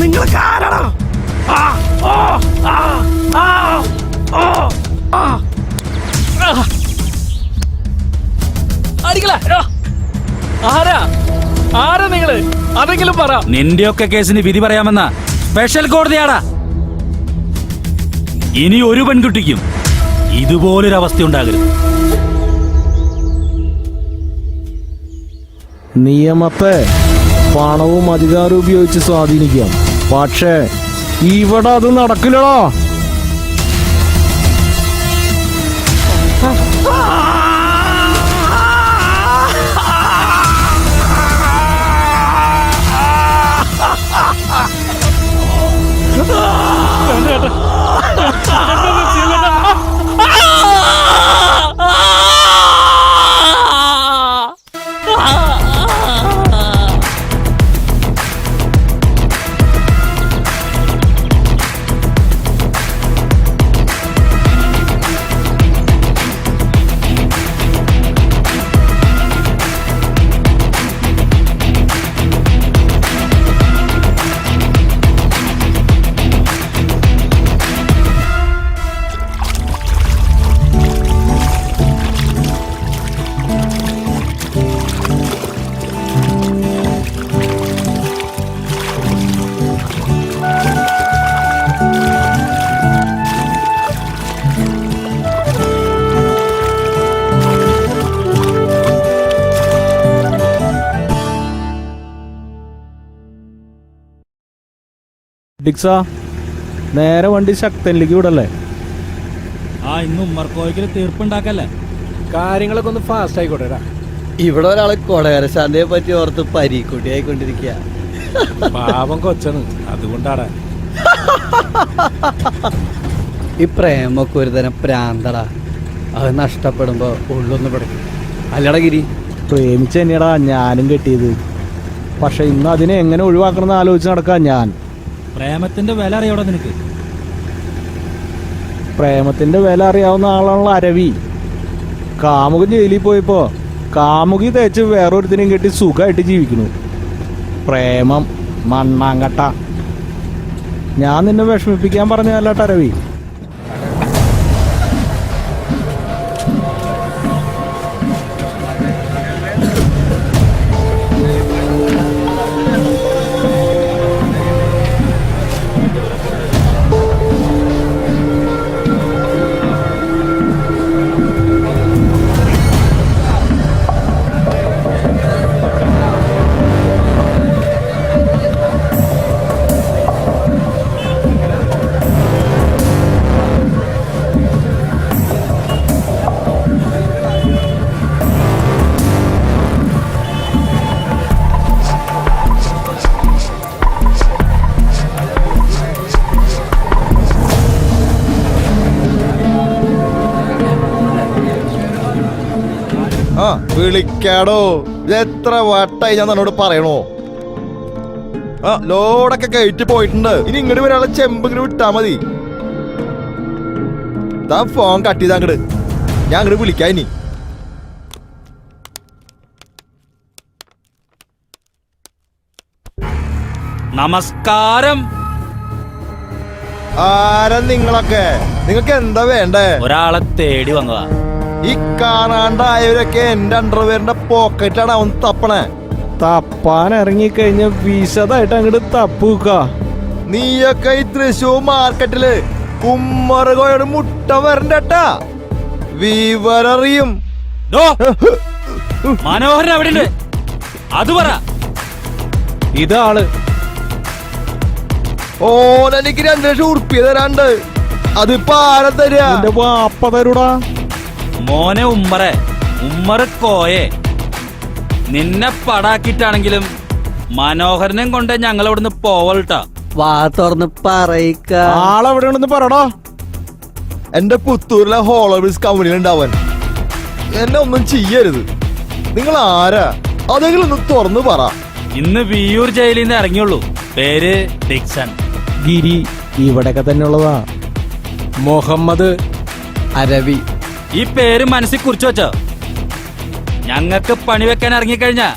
[SPEAKER 12] നിങ്ങളൊക്കെ ആരാടാ?
[SPEAKER 10] ആരാ നിങ്ങള്? അതെങ്കിലും പറ.
[SPEAKER 6] നിന്റെയൊക്കെ കേസിന് വിധി പറയാമെന്ന സ്പെഷ്യൽ കോടതിയാടാ. ഇനി ഒരു പെൺകുട്ടിക്കും ഇതുപോലൊരവസ്ഥ ഉണ്ടാകരുത്.
[SPEAKER 3] നിയമത്തെ പണവും അധികാരവും ഉപയോഗിച്ച് സ്വാധീനിക്കാം, പക്ഷേ ഇവിടെ അത് നടക്കില്ലടാ. ഡിക്സാ, നേരെ വണ്ടി ശക്തനിലേക്ക് വിടല്ലേ?
[SPEAKER 6] ഇന്ന് ഉമ്മർക്കോയ്ക്ക് തീർപ്പുണ്ടാക്കല്ലേ?
[SPEAKER 5] കാര്യങ്ങളൊക്കെ ഒന്ന് ഫാസ്റ്റ് ആയിക്കോട്ടെ.
[SPEAKER 10] ഇവിടെ ഒരാള് കൊടകരശാന്തയെ പറ്റി ഓർത്ത് പരീക്കുട്ടിയായിക്കൊണ്ടിരിക്കുക.
[SPEAKER 5] പാവം കൊച്ചണ്, അതുകൊണ്ടാടാ.
[SPEAKER 10] ഈ പ്രേമൊക്കെ ഒരു തരം പ്രാന്തടാ. അത് നഷ്ടപ്പെടുമ്പോ ഉള്ളൊന്ന് പിടിക്കും. അല്ലടാ ഗിരി,
[SPEAKER 3] പ്രേമിച്ച് തന്നെയാടാ ഞാനും കെട്ടിയത്. പക്ഷെ ഇന്ന് അതിനെ എങ്ങനെ ഒഴിവാക്കണമെന്ന് ആലോചിച്ച് നടക്കാം ഞാൻ.
[SPEAKER 6] പ്രേമത്തിന്റെ വില അറിയാവിടെ നിനക്ക്?
[SPEAKER 3] പ്രേമത്തിന്റെ വില അറിയാവുന്ന ആളാണല്ലോ അരവി. കാമുകൻ ജയിലിൽ പോയപ്പോ കാമുകി തേച്ച് വേറൊരുത്തിനെയും കെട്ടി സുഖമായിട്ട് ജീവിക്കുന്നു. പ്രേമം മണ്ണാങ്കട്ട. ഞാൻ നിന്നെ വിഷമിപ്പിക്കാൻ പറഞ്ഞതല്ലാട്ട അരവി.
[SPEAKER 2] വിളിക്കാടോ, എത്ര വട്ടായി ഞാൻ എന്നോട് പറയണോ? ലോഡൊക്കെ കയറ്റി പോയിട്ടുണ്ട്. ഇനി ഇങ്ങോട്ട് വരാനുള്ള ചെമ്പ് ഇങ്ങോട്ട് വിട്ടാ മതി. ഫോൺ കട്ട് ചെയ്താ അങ്ങട്. ഞാൻ അങ്ങോട്ട് വിളിക്കാം ഇനി.
[SPEAKER 6] നമസ്കാരം.
[SPEAKER 2] ആരാ നിങ്ങളൊക്കെ? നിങ്ങൾക്ക് എന്താ വേണ്ടേ?
[SPEAKER 6] ഒരാളെ തേടി വന്നതാ.
[SPEAKER 2] ഈ കാണാണ്ടായവരൊക്കെ എന്റെ അണ്ടർവെയറിന്റെ പോക്കറ്റാണ് അവൻ തപ്പണേ.
[SPEAKER 3] തപ്പാൻ ഇറങ്ങിക്കഴിഞ്ഞ വിശദമായിട്ട് അങ്ങോട്ട് തപ്പൂക്ക.
[SPEAKER 2] നീയൊക്കെ ഈ തൃശൂർ മാർക്കറ്റില് കുമ്മറുകോയോട് മുട്ട വരണ്ടട്ടാ. വിവരറിയും.
[SPEAKER 6] മനോഹരൻ അവിടെ ഉണ്ട്, അത് പറ.
[SPEAKER 3] ഇതാള്.
[SPEAKER 2] ഓനെനിക്ക് 2 ലക്ഷം ഉറുപ്പിക തരാണ്ട്. അതിപ്പോ ആരെ തരാ?
[SPEAKER 3] അപ്പ തരൂടാ.
[SPEAKER 6] മോനെ ഉമ്മറ് കോയെ, നിന്നെ പടാക്കിട്ടാണെങ്കിലും മനോഹരനെയും കൊണ്ട് ഞങ്ങൾ ഇവിടുന്ന് പോവൽട്ടാ.
[SPEAKER 10] വാ തുറന്ന് പറയിക്ക.
[SPEAKER 3] ആളെവിടെയാണെന്ന് പറടാ.
[SPEAKER 2] എന്റെ പുത്തൂരിലെ ഹോളോബിസ് കമ്പനിയിലുണ്ടാവൻ. എന്നെ ഒന്നും ചെയ്യരുത്. നിങ്ങൾ ആരാ? അതെങ്കിലും ഒന്ന് തുറന്നു പറ.
[SPEAKER 6] ഇന്ന് വിയൂർ ജയിലിൽ നിന്ന് ഇറങ്ങിയുള്ളൂ. പേര് ഡിക്സൺ.
[SPEAKER 5] ഗിരി ഇവിടെയൊക്കെ തന്നെ ഉള്ളതാ. മുഹമ്മദ്, അരവി.
[SPEAKER 6] ഈ പേര് മനസ്സിൽ കുറിച്ചു വെച്ചോ. ഞങ്ങൾക്ക് പണി വെക്കാൻ ഇറങ്ങിക്കഴിഞ്ഞാ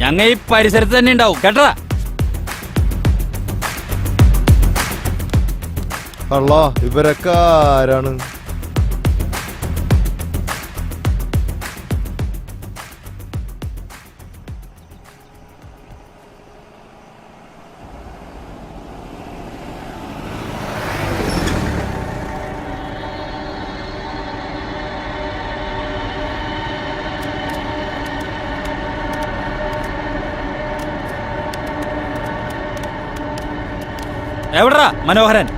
[SPEAKER 6] ഞങ്ങ ഈ പരിസരത്ത് തന്നെ ഉണ്ടാവും കേട്ടതാ.
[SPEAKER 2] അല്ല, ഇവരൊക്കെ ആരാണ്?
[SPEAKER 6] എവിടാ മനോഹരൻ?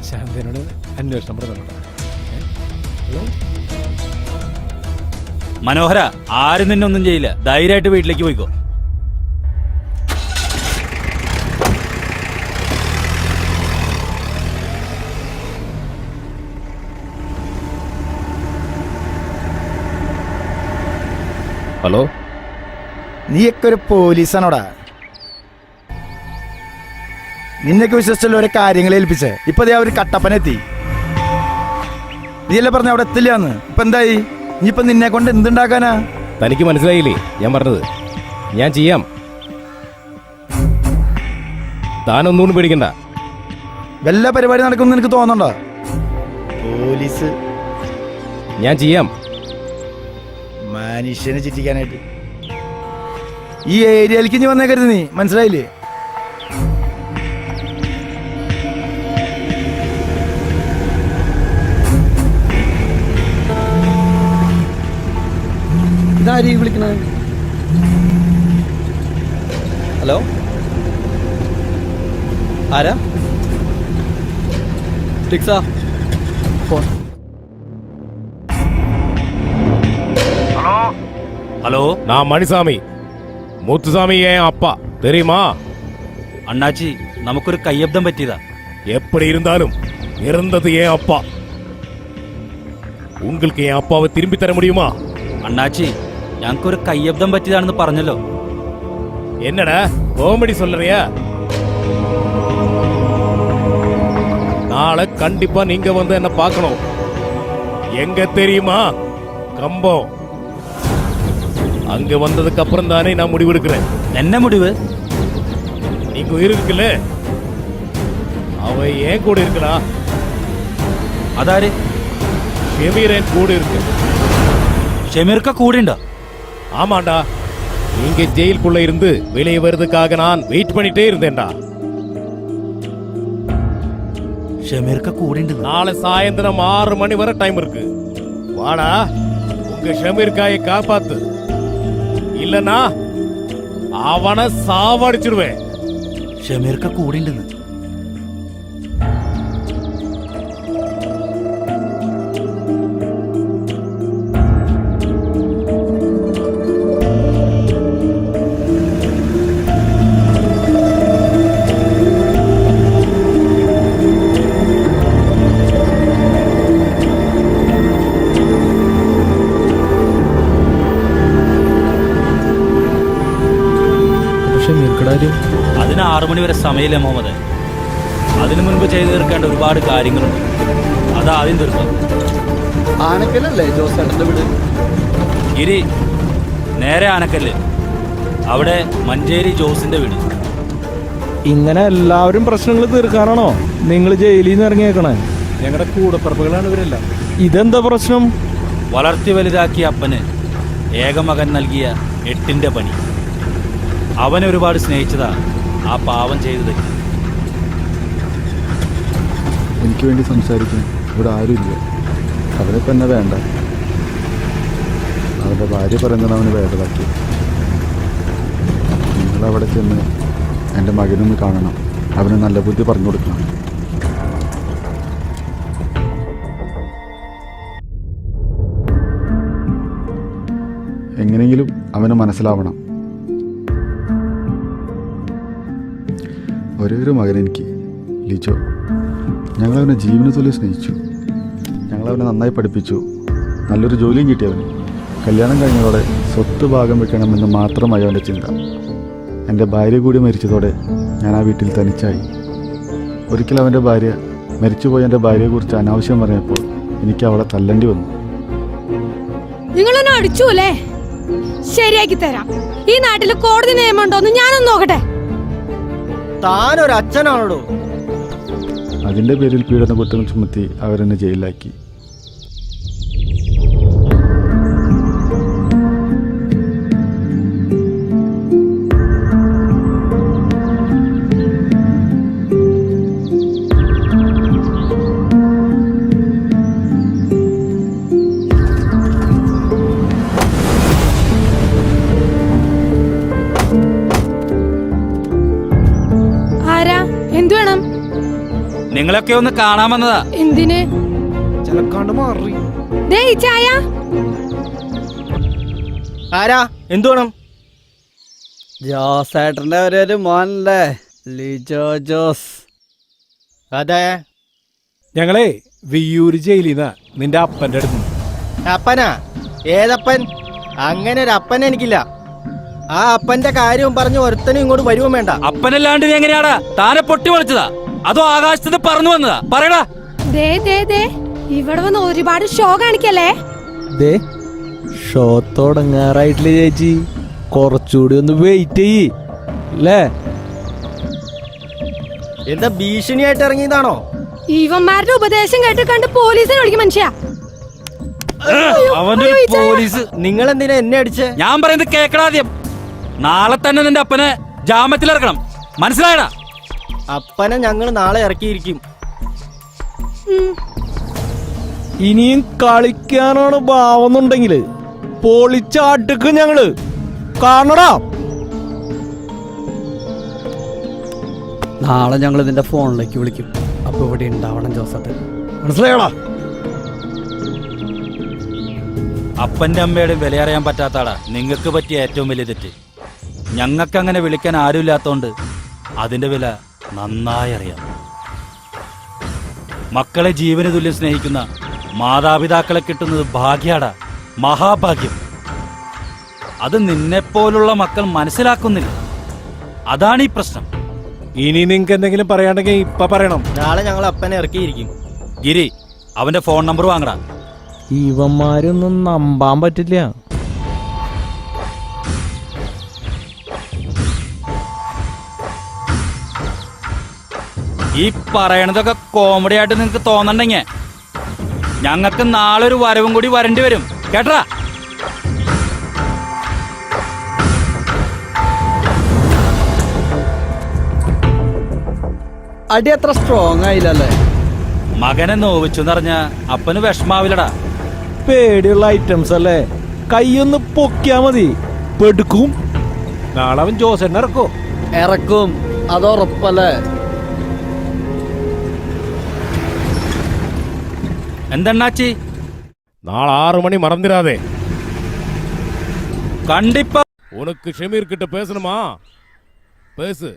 [SPEAKER 5] ശാന്തനോട് അന്വേഷണം പറഞ്ഞോട്ടെ.
[SPEAKER 6] മനോഹര, ആരും നിന്നൊന്നും ചെയ്യില്ല. ധൈര്യമായിട്ട് വീട്ടിലേക്ക് പോയിക്കോ.
[SPEAKER 3] ഹലോ,
[SPEAKER 4] നീയൊക്കെ ഒരു പോലീസാണോടാ? നിന്നൊക്കെ വിശ്വസിച്ചുള്ള ഓരോ കാര്യങ്ങൾ ഏൽപ്പിച്ചേ. ഇപ്പൊ ദേ ഒരു കട്ടപ്പനെത്തി. നീയല്ലേ പറഞ്ഞ അവിടെ എത്തില്ലാന്ന്. ഇപ്പൊ എന്തായി? ഇനിയിപ്പൊ നിന്നെ കൊണ്ട് എന്തുണ്ടാക്കാനാ?
[SPEAKER 3] തനിക്ക് മനസ്സിലായില്ലേ ഞാൻ പറഞ്ഞത്? ഞാൻ ചെയ്യാം. താനൊന്നുകൊണ്ട് പേടിക്കണ്ട.
[SPEAKER 4] വല്ല പരിപാടി നടക്കുമെന്ന് എനിക്ക് തോന്നണ്ടോ? പോലീസ്
[SPEAKER 3] ഞാൻ ചെയ്യാം.
[SPEAKER 4] മനുഷ്യനെ ചിറ്റിക്കാനായിട്ട് ഈ ഏരിയയിലേക്ക് ഇനി വന്നേക്കരുത്. നീ മനസ്സിലായില്ലേ? ഇതാരീ വിളിക്കണ?
[SPEAKER 10] ഹലോ, ആരാ? ടിക്സാ ഫോൺ.
[SPEAKER 6] ഹലോ,
[SPEAKER 3] நான் மணிசாமி, முத்துசாமி என் அப்பா தெரியுமா?
[SPEAKER 6] അണ്ണാച്ചി, നമുക്കൊരു കയ്യബ്ദം പറ്റിയതാ.
[SPEAKER 3] எப்படி இருந்தாலும் இறந்தது என் அப்பா. உங்களுக்கு என் அப்பாவை திரும்பி தர முடியுமா?
[SPEAKER 6] അണ്ണാച്ചി, ഞങ്ങൾക്കൊരു കയ്യബ്ദം പറ്റിയതാണെന്ന് പറഞ്ഞല്ലോ.
[SPEAKER 3] என்னடா காமெடி சொல்றியா? நாளை கண்டிப்பா நீங்க வந்து என்ன பார்க்கணும். எங்க தெரியுமா? கம்பம். அங்க வந்ததுக்கு அப்புறம் தானே நான் முடிவெடுக்கிறேன்.
[SPEAKER 6] என்ன முடிவு?
[SPEAKER 3] நீங்க உயிர் இருக்குல்ல, அவ ஏன் கூட இருக்கா?
[SPEAKER 6] അതാര്?
[SPEAKER 3] ஷெமீர் என் கூட இருக்கு.
[SPEAKER 6] ഷെമീർക്ക കൂടെ ഉണ്ടോ?
[SPEAKER 3] ஆமாண்டா, நீங்க ஜெயிலுக்குள்ள இருந்து வெளியே வருவதுக்காக நான் வெயிட் பண்ணிட்டே இருந்தேன்டா.
[SPEAKER 6] ഷെമീർക്ക കൂടെ ഉണ്ട്.
[SPEAKER 3] நாளை சாயந்தரம் 6 மணி வரை டைம் இருக்கு. வாடா, உங்க ஷெமீர்காயை காப்பாத்து. இல்லனா அவனை சாவடிச்சிடுவேன்.
[SPEAKER 6] ഷെമീർക്ക കൂടെ ഉണ്ടെന്ന്. അതിന് 6 മണി വരെ സമയമില്ല മുഹമ്മദ്. അതിനു മുൻപ് ചെയ്തു തീർക്കേണ്ട ഒരുപാട് കാര്യങ്ങളുണ്ട്. അതാദ്യം തീർക്കും.
[SPEAKER 4] ആനക്കല്ലല്ലേ ജോസേട്ടന്റെ വീട്?
[SPEAKER 6] ഗിരി, നേരെ ആനക്കല്ല്. അവിടെ മഞ്ചേരി ജോസിന്റെ വീട്.
[SPEAKER 5] ഇങ്ങനെ എല്ലാവരും പ്രശ്നങ്ങൾ തീർക്കാനാണോ നിങ്ങൾ ജയിലിൽ നിന്ന് ഇറങ്ങിയേക്കണേ? ഞങ്ങളുടെ കൂടപ്പറപ്പുകളാണ് ഇവരെല്ലാം. ഇതെന്താ പ്രശ്നം?
[SPEAKER 6] വളർത്തി വലുതാക്കിയ അപ്പന് ഏകമകൻ നൽകിയ 8ന്റെ പണി. അവനെ ഒരുപാട് സ്നേഹിച്ചതാ ആ പാവം ചെയ്തത്.
[SPEAKER 11] എനിക്ക് വേണ്ടി സംസാരിക്കാൻ ഇവിടെ ആരുമില്ല. അവരെ തന്നെ വേണ്ട. അവൻ്റെ ഭാര്യ പറയുന്നതാണ് അവന് വേദനാക്കി. നിങ്ങളവിടെ ചെന്ന് എൻ്റെ മകനൊന്ന് കാണണം. അവന് നല്ല ബുദ്ധി പറഞ്ഞു കൊടുക്കണം. എങ്ങനെയെങ്കിലും അവന് മനസ്സിലാവണം. ഒരേ ഒരു മകൻ എനിക്ക്, ലിജോ. ഞങ്ങളവനെ ജീവന തുല്യം സ്നേഹിച്ചു. ഞങ്ങളവനെ നന്നായി പഠിപ്പിച്ചു. നല്ലൊരു ജോലിയും കിട്ടിയവന്. കല്യാണം കഴിഞ്ഞതോടെ സ്വത്ത് ഭാഗം വെക്കണമെന്ന് മാത്രമായി അവൻ്റെ ചിന്ത. എൻ്റെ ഭാര്യ കൂടി മരിച്ചതോടെ ഞാൻ ആ വീട്ടിൽ തനിച്ചായി. ഒരിക്കൽ അവൻ്റെ ഭാര്യ മരിച്ചുപോയ എൻ്റെ ഭാര്യയെക്കുറിച്ച് അനാവശ്യം പറഞ്ഞപ്പോൾ എനിക്ക് അവളെ തല്ലണ്ടി വന്നു.
[SPEAKER 7] നിങ്ങളെന്നെ അടിച്ചു അല്ലേ? ശരിയാക്കി തരാം. ഈ നാട്ടിൽ കോടതി നിയമമുണ്ടോന്ന് ഞാനൊന്ന് നോക്കട്ടെ.
[SPEAKER 10] താനൊരു അച്ഛനാണോ?
[SPEAKER 11] അതിൻ്റെ പേരിൽ പീഡന കുറ്റം ചുമത്തി അവരെന്നെ ജയിലിലാക്കി.
[SPEAKER 6] നിങ്ങളൊക്കെ ഒന്ന് കാണാൻ വന്നതാ.
[SPEAKER 7] എന്തിന്?
[SPEAKER 5] ചിലക്കാണ്ട് മാറി.
[SPEAKER 7] ചായ
[SPEAKER 10] ആരാ? എന്തു വേണം?
[SPEAKER 12] ജോസേട്ടന്റെ ഒരു മോനല്ലേ, ലിജോ ജോസ്.
[SPEAKER 10] അതെ,
[SPEAKER 5] ഞങ്ങളെ വിയ്യൂര് ജയിലിന്നാ നിന്റെ അപ്പന്റെ അടുത്ത്.
[SPEAKER 10] അപ്പനാ? ഏതപ്പൻ? അങ്ങനെ ഒരു അപ്പൻ എനിക്കില്ല. ആ അപ്പന്റെ കാര്യവും പറഞ്ഞ് ഒരുത്തനും ഇങ്ങോട്ട് വരുവോ വേണ്ട.
[SPEAKER 6] അപ്പനല്ലാണ്ട് നീ എങ്ങനെയാടാ? താനെ പൊട്ടി വിളിച്ചതാ അതോ ആകാശത്ത് പറന്നു വന്നതാ? പറയടാ.
[SPEAKER 7] ഇവിടെ വന്ന് ഒരുപാട് ഷോ കാണിക്കല്ലേ.
[SPEAKER 5] ഷോ തുടങ്ങാറായിട്ടില്ല ചേച്ചി, കുറച്ചുകൂടി ഒന്ന് വെയിറ്റ് ചെയ്യ്. അല്ലേ?
[SPEAKER 10] എന്താ ഭീഷണിയായിട്ട് ഇറങ്ങിയതാണോ?
[SPEAKER 7] ഇവന്മാരുടെ ഉപദേശം കേട്ട് കണ്ട് പോലീസിനെ വിളിക്കും മനുഷ്യ.
[SPEAKER 6] അവന്റെ പോലീസ്.
[SPEAKER 10] നിങ്ങൾ എന്തിനാ എന്നെ അടിച്ചേ?
[SPEAKER 6] ഞാൻ പറയുന്നത് കേക്കടാദ്യം. നാളെ തന്നെ നിന്റെ അപ്പനെ ജാമ്യത്തിലിറക്കണം, മനസ്സിലായടാ?
[SPEAKER 10] അപ്പനെ ഞങ്ങൾ നാളെ ഇറക്കിയിരിക്കും.
[SPEAKER 5] ഇനിയും കളിക്കാനാണ് ഭാവന്നുണ്ടെങ്കില് പൊളിച്ചാട്ടുക്ക് ഞങ്ങള് കാണടാ.
[SPEAKER 12] നാളെ ഞങ്ങൾ ഇതിന്റെ ഫോണിലേക്ക് വിളിക്കും. അപ്പൊ ഇവിടെ ഉണ്ടാവണം ജോസേട്ടൻ,
[SPEAKER 5] മനസ്സിലായോടാ?
[SPEAKER 6] അപ്പന്റെ അമ്മയുടെ വില അറിയാൻ പറ്റാത്താടാ നിങ്ങൾക്ക് പറ്റിയ ഏറ്റവും വലിയ തെറ്റ്. ഞങ്ങൾക്ക് അങ്ങനെ വിളിക്കാൻ ആരുമില്ലാത്തോണ്ട് അതിന്റെ വില നന്നായി അറിയാം. മക്കളെ ജീവന് തുല്യം സ്നേഹിക്കുന്ന മാതാപിതാക്കളെ കിട്ടുന്നത് ഭാഗ്യാടാ, മഹാഭാഗ്യം. അത് നിന്നെപ്പോലുള്ള മക്കൾ മനസ്സിലാക്കുന്നില്ല. അതാണ് ഈ പ്രശ്നം.
[SPEAKER 5] ഇനി നിങ്ങക്ക് എന്തെങ്കിലും പറയാണ്ടെങ്കിൽ ഇപ്പൊ പറയണം.
[SPEAKER 10] നാളെ ഞങ്ങൾ അപ്പനെ ഇറക്കിയിരിക്കും.
[SPEAKER 6] ഗിരി, അവന്റെ ഫോൺ നമ്പർ വാങ്ങടാ.
[SPEAKER 5] ഇവന്മാരൊന്നും നമ്പാൻ പറ്റില്ല.
[SPEAKER 6] ഈ പറയണതൊക്കെ കോമഡി ആയിട്ട് നിങ്ങക്ക് തോന്നണ്ടെങ്കിൽ ഞങ്ങൾക്ക് നാളെ ഒരു വരവും കൂടി വരേണ്ടി വരും, കേട്ടാ?
[SPEAKER 12] അടി അത്ര സ്ട്രോങ് ആയില്ലല്ലേ?
[SPEAKER 6] മകനെ നോവിച്ചു എന്നറിഞ്ഞ അപ്പന് വിഷമാവില്ലടാ.
[SPEAKER 5] പേടിയുള്ള ഐറ്റംസ് അല്ലേ, കൈയൊന്ന് പൊക്കിയാ മതി, പെടുക്കും. നാളെ അവൻ ജോസെന്നെ ഇറക്കോ?
[SPEAKER 12] ഇറക്കും, അതുറപ്പല്ലേ?
[SPEAKER 6] എന്തെണ്ണാച്ചി?
[SPEAKER 3] നാളെ 6 மணி மறந்துடாதே.
[SPEAKER 6] கண்டிப்பா.
[SPEAKER 3] உனக்கு ஷமீர் கிட்ட பேசணுமா? பேசு,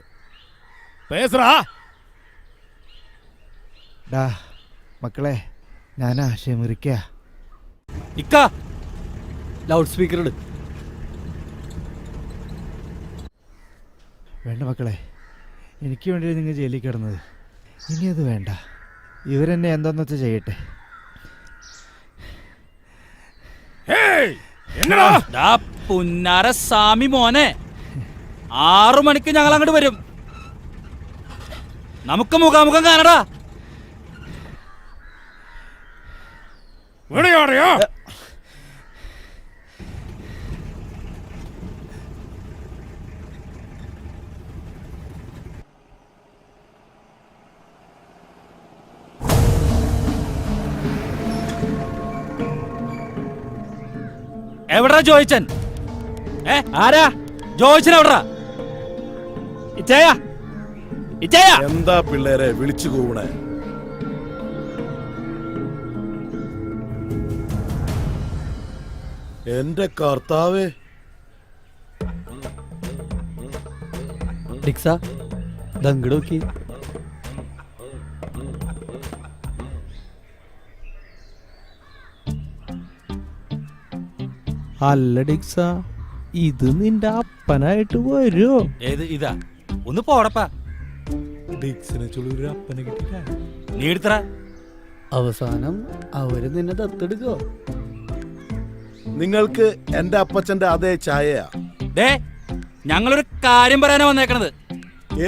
[SPEAKER 3] பேசுறா.
[SPEAKER 2] ഡാ മക്കളെ, ഞാനാ ഷമീറിക്ക.
[SPEAKER 6] ഇക്ക
[SPEAKER 12] ലൗഡ് സ്പീക്കർ ഇട്.
[SPEAKER 2] വേണ്ട മക്കളെ, എനിക്ക് വേണ്ടി നിങ്ങൾ ജയിലിൽ കിടന്നത്. ഇനി അത് വേണ്ട. ഇവരെന്നെ എന്താന്ന് വെച്ചാൽ ചെയ്യട്ടെ.
[SPEAKER 6] പുന്നാര സ്വാമി മോനെ, 6 മണിക്ക് ഞങ്ങൾ അങ്ങോട്ട് വരും. നമുക്ക് മുഖാമുഖം കാണടാ. എവിടാ ജോയിച്ചൻ?
[SPEAKER 5] ആരാ
[SPEAKER 6] ജോയിച്ചൻ എവിടാ?
[SPEAKER 5] ഇച്ചയാ
[SPEAKER 13] എന്താ പിള്ളേരെ വിളിച്ചു കൂവണേ? എന്റെ കർത്താവേ,
[SPEAKER 10] ഡിക്സ ദങ്ങട് നോക്കി. അല്ല ഡിക്സ, ഇത് നിന്റെ അപ്പനായിട്ട് വരുമോ?
[SPEAKER 6] ഏത് ഇതാ? ഒന്ന് പോടപ്പാ.
[SPEAKER 11] ഡിക്സിനെ ചൊല്ലൊരു അപ്പനെ കിട്ടില്ല.
[SPEAKER 6] നീ എടുത്തറ.
[SPEAKER 10] അവസാനം അവര് നിന്നെ ദത്തെടുക്കോ?
[SPEAKER 13] നിങ്ങൾക്ക് എന്റെ അപ്പച്ചന്റെ അതേ ചായയാ.
[SPEAKER 6] ദേ, ഞങ്ങളൊരു കാര്യം പറയാനാ വന്നേക്കണത്.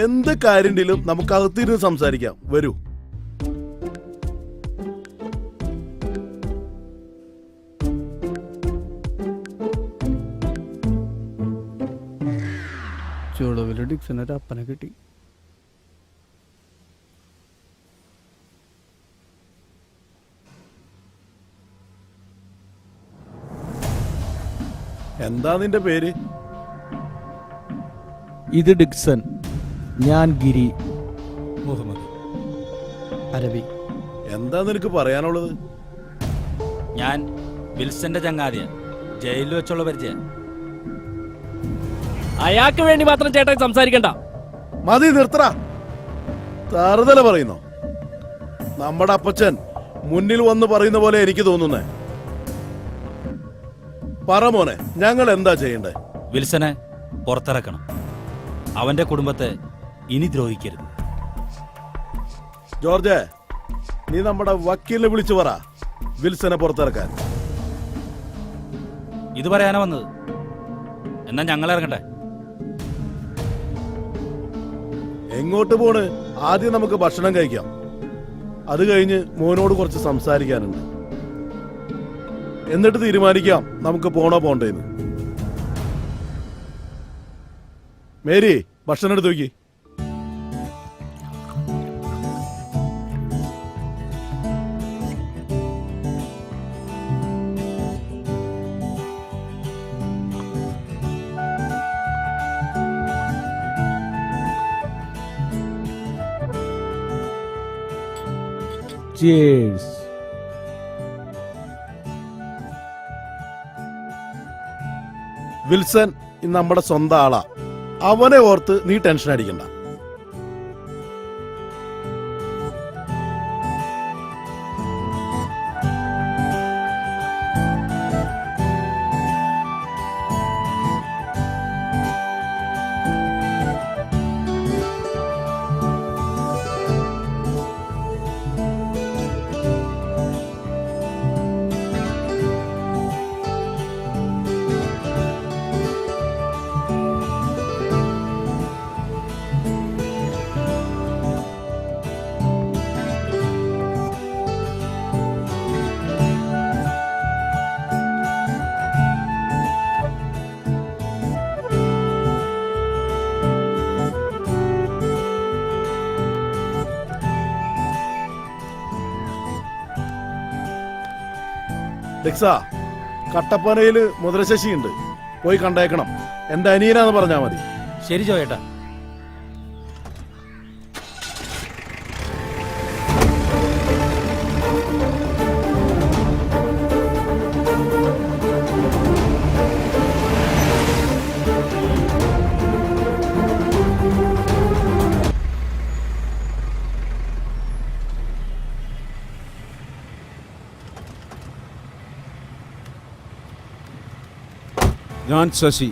[SPEAKER 13] എന്ത് കാര്യത്തിലും നമുക്ക് അകത്തിരുന്ന് സംസാരിക്കാം. വരൂ.
[SPEAKER 10] ചുളവില് ഡിക്സിനൊരു അപ്പനെ കിട്ടി.
[SPEAKER 13] എന്താ നിന്റെ പേര്?
[SPEAKER 5] ഇത് ഡിക്സൺ, ഞാൻ ഗിരി.
[SPEAKER 11] മുഹമ്മദ്.
[SPEAKER 10] അരബി.
[SPEAKER 13] എന്താ നിനക്ക് പറയാനുള്ളത്?
[SPEAKER 6] ഞാൻ വിൽസന്റെ ചങ്ങാതിയ, ജയിലിൽ വെച്ചുള്ള പരിചയം.
[SPEAKER 3] അയാൾക്ക് വേണ്ടി മാത്രം ചേട്ടൻ സംസാരിക്കണ്ട.
[SPEAKER 13] മതി, നിർത്തറ. താറുതല പറയുന്നോ? നമ്മുടെ അപ്പച്ചൻ മുന്നിൽ വന്ന് പറയുന്ന പോലെ എനിക്ക് തോന്നുന്നേ. പറ മോനെ, ഞങ്ങൾ എന്താ ചെയ്യണ്ടേ?
[SPEAKER 6] വിൽസനെ പുറത്തിറക്കണം. അവന്റെ കുടുംബത്തെ ഇനി ദ്രോഹിക്കരുത്.
[SPEAKER 13] ജോർജ്, നീ നമ്മുടെ വക്കീലിനെ വിളിച്ചു പറ വിൽസനെ പുറത്തിറക്കാൻ.
[SPEAKER 6] ഇത് പറയാനാ വന്നത്. എന്നാ ഞങ്ങൾ ഇറങ്ങട്ടെ.
[SPEAKER 13] എങ്ങോട്ട് പോണ്? ആദ്യം നമുക്ക് ഭക്ഷണം കഴിക്കാം. അത് കഴിഞ്ഞ് മോനോട് കുറച്ച് സംസാരിക്കാനുണ്ട്. എന്നിട്ട് തീരുമാനിക്കാം നമുക്ക് പോണോ പോണ്ടേന്ന്. മേരി, ഭക്ഷണം എടുത്ത് വയ്ക്ക്.
[SPEAKER 5] Cheers.
[SPEAKER 13] വിൽസൺ നമ്മുടെ സ്വന്തം ആളാ. അവനെ ഓർത്ത് നീ ടെൻഷൻ അടിക്കണ്ട. ഡിക്സ, കട്ടപ്പനയില് മുദ്രശശിയുണ്ട്, പോയി കണ്ടേക്കണം. എന്റെ അനിയനാന്ന് പറഞ്ഞാ മതി.
[SPEAKER 6] ശരി ജോയേട്ടാ.
[SPEAKER 14] ഞാൻ ശശി,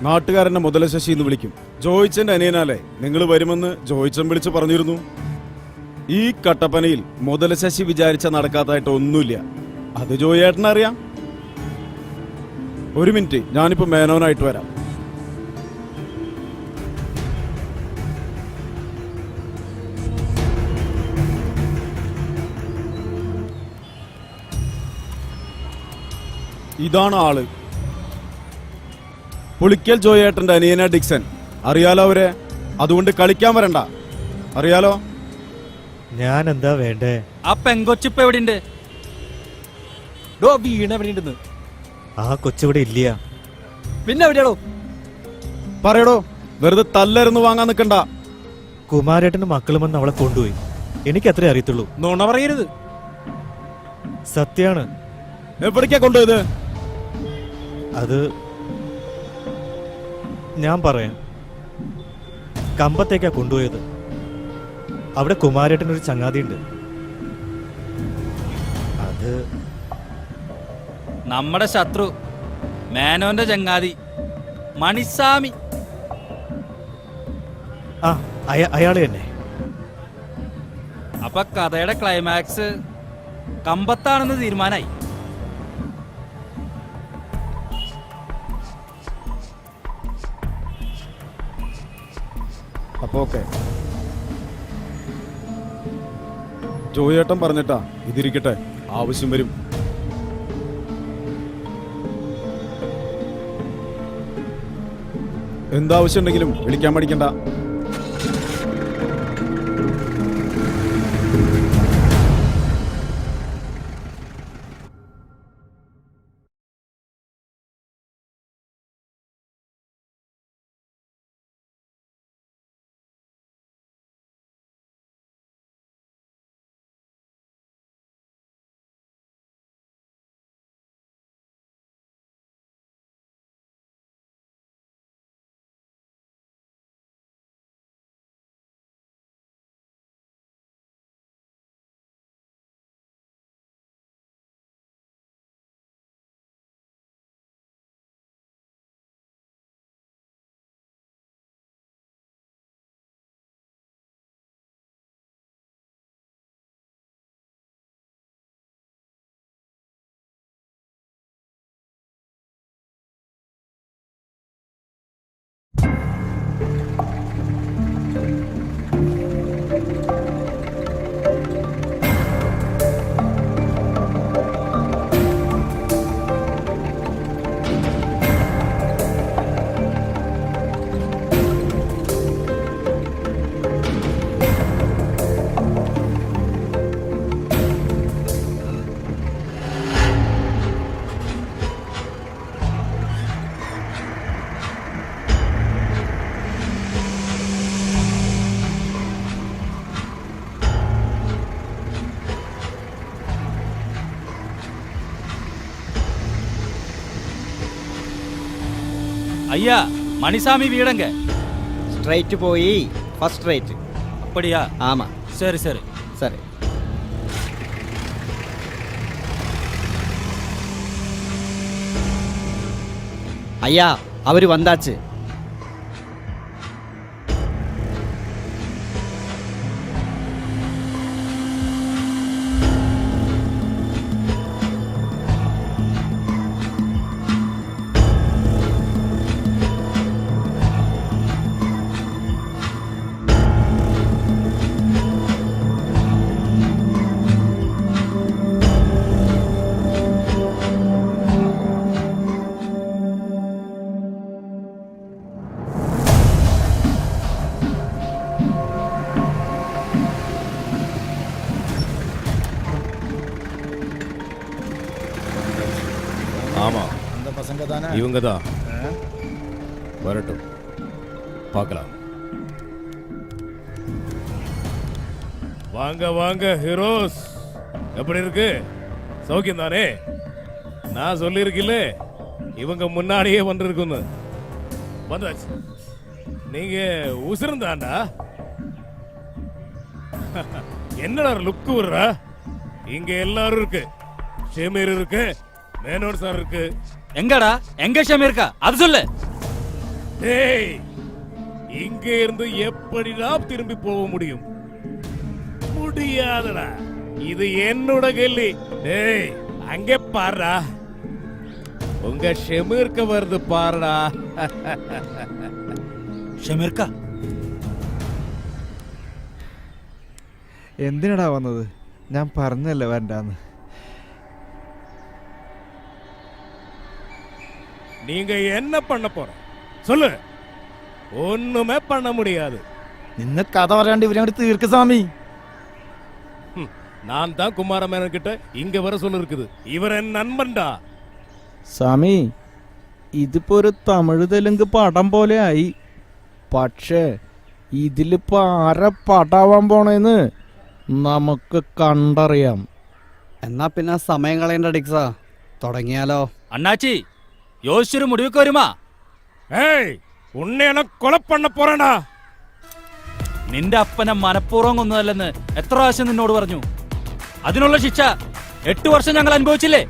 [SPEAKER 14] നാട്ടുകാരനെ മുതല ശശി എന്ന് വിളിക്കും. ജോയിച്ചന്റെ അനിയനാലേ നിങ്ങൾ വരുമെന്ന് ജോയിച്ചൻ വിളിച്ച് പറഞ്ഞിരുന്നു. ഈ കട്ടപ്പനയിൽ മുതല ശശി വിചാരിച്ച നടക്കാത്തതായിട്ട് ഒന്നുമില്ല. അത് ജോയേട്ടനറിയാം. ഒരു മിനിറ്റ്, ഞാനിപ്പോ മേനോനായിട്ട് വരാം. ഇതാണ് ആള്. പുളിക്കൽ ജോയേട്ടന്റെ അനിയന ഡിക്സൺ. അറിയാലോ അവരെ, അതുകൊണ്ട് കളിക്കാൻ വരണ്ട. അറിയാലോ?
[SPEAKER 9] ഞാൻ എന്താ വേണ്ടേ?
[SPEAKER 6] ആ പെങ്കൊച്ചിപ്പ് എവിടെയുണ്ട്?
[SPEAKER 10] വീണ എവിടെയുണ്ടെന്ന്?
[SPEAKER 9] ആ കൊച്ചിവിടെ ഇല്ല.
[SPEAKER 10] പിന്നെ എവിടെയാണോ?
[SPEAKER 14] പറയടോ, വെറുതെ തല്ലരുന്ന് വാങ്ങാൻ നിൽക്കണ്ട.
[SPEAKER 9] കുമാരേട്ടന്റെ മക്കളും വന്ന് അവളെ കൊണ്ടുപോയി. എനിക്കത്രേ അറിയത്തുള്ളൂ.
[SPEAKER 14] നുണ പറയരുത്.
[SPEAKER 9] സത്യാണ്.
[SPEAKER 14] എവിടേക്കാ കൊണ്ടുപോയത്?
[SPEAKER 9] അത് ഞാൻ പറയാം. കമ്പത്തേക്കാ കൊണ്ടുപോയത്. അവിടെ കുമാരേട്ടനൊരു ചങ്ങാതിയുണ്ട്. അത്
[SPEAKER 6] നമ്മുടെ ശത്രു മേനോന്റെ ചങ്ങാതി മണിസ്വാമി.
[SPEAKER 9] ആ അയാള് തന്നെ.
[SPEAKER 6] അപ്പൊ കഥയുടെ ക്ലൈമാക്സ് കമ്പത്താണെന്ന് തീരുമാനായി.
[SPEAKER 14] അപ്പൊ ഓക്കെ, ജോയേട്ടൻ പറഞ്ഞിട്ടാ ഇതിരിക്കട്ടെ, ആവശ്യം വരും. എന്താവശ്യം ഉണ്ടെങ്കിലും വിളിക്കാൻ മടിക്കണ്ട.
[SPEAKER 6] ஐயா மணிசாமி வீடங்க.
[SPEAKER 10] ஸ்ட்ரைட் போய் ஃபர்ஸ்ட் ரைட்.
[SPEAKER 6] அப்படியா?
[SPEAKER 10] ஆமா.
[SPEAKER 6] சரி சரி
[SPEAKER 10] சரி. ஐயா அவரு வந்தாச்சு.
[SPEAKER 3] ஆமா, இவங்க தான். வரட்டும், பார்க்கலாம். வாங்க வாங்க ஹீரோஸ், எப்படி இருக்கு? சௌக்கியம் தானே? நான் சொல்லியிருக்கில்ல இவங்க முன்னாடியே வந்திருக்குன்னு. வந்தாச்சு. நீங்க உசிர்ந்தாண்டா. என்னடா லுக்கு விடுறா? இங்க எல்லாரும் இருக்கு. ஷேமீர் இருக்கு, மேனோன் சார் இருக்கு.
[SPEAKER 6] எங்கடா? எங்க ஷமீர்க்கா? அது சொல்லு.
[SPEAKER 3] டேய், இங்க இருந்து எப்படிடா திரும்பி போக முடியும்? முடியாதடா. இது என்னோட கேள்வி. டேய், அங்கே பாருடா. உங்க ஷமீர்க்க வருது பாருடா.
[SPEAKER 6] ഷമീർക്ക
[SPEAKER 5] എന്തിനടാ വന്നത്? ഞാൻ പറഞ്ഞല്ലേ വേണ്ടാന്ന്.
[SPEAKER 3] நீங்க என்ன பண்ண போற சொல்லு. ஒண்ணுமே பண்ண முடியாது.
[SPEAKER 5] നിന്നെ കഥ പറയാണ്ട് ഇവരങ്ങോട്ട് തീർക്ക് സ്വാമി.
[SPEAKER 3] நான் தான் குமாரமேனன் கிட்ட இங்க வர சொல்ல இருக்குது. இவர் என் நண்பன்டா.
[SPEAKER 5] സ്വാമി, ഇതിപ്പോ ഒരു തമിഴ് തെലുങ്ക് പടം പോലെ ആയി. പക്ഷേ ഇതിലിപ്പോ ആരെ പാട്ടാവാൻ പോണേന്ന് നമുക്ക് കണ്ടറിയാം.
[SPEAKER 10] എന്നാ പിന്നെ സമയം കളയണ്ട ഡിക്സാ, തുടങ്ങിയാലോ?
[SPEAKER 6] அண்ணாச்சி யோசிச்சு முடிவுக்கு வருமா?
[SPEAKER 3] ஏய் உன்னை நான் கொலை பண்ண போறேன்டா.
[SPEAKER 6] നിന്റെ അപ്പനെ മനഃപൂർവ്വം കൊന്നതല്ലെന്ന് എത്ര പ്രാവശ്യം നിന്നോട് പറഞ്ഞു? അതിനുള്ള ശിക്ഷ 8 വർഷം ഞങ്ങൾ അനുഭവിച്ചില്ലേ?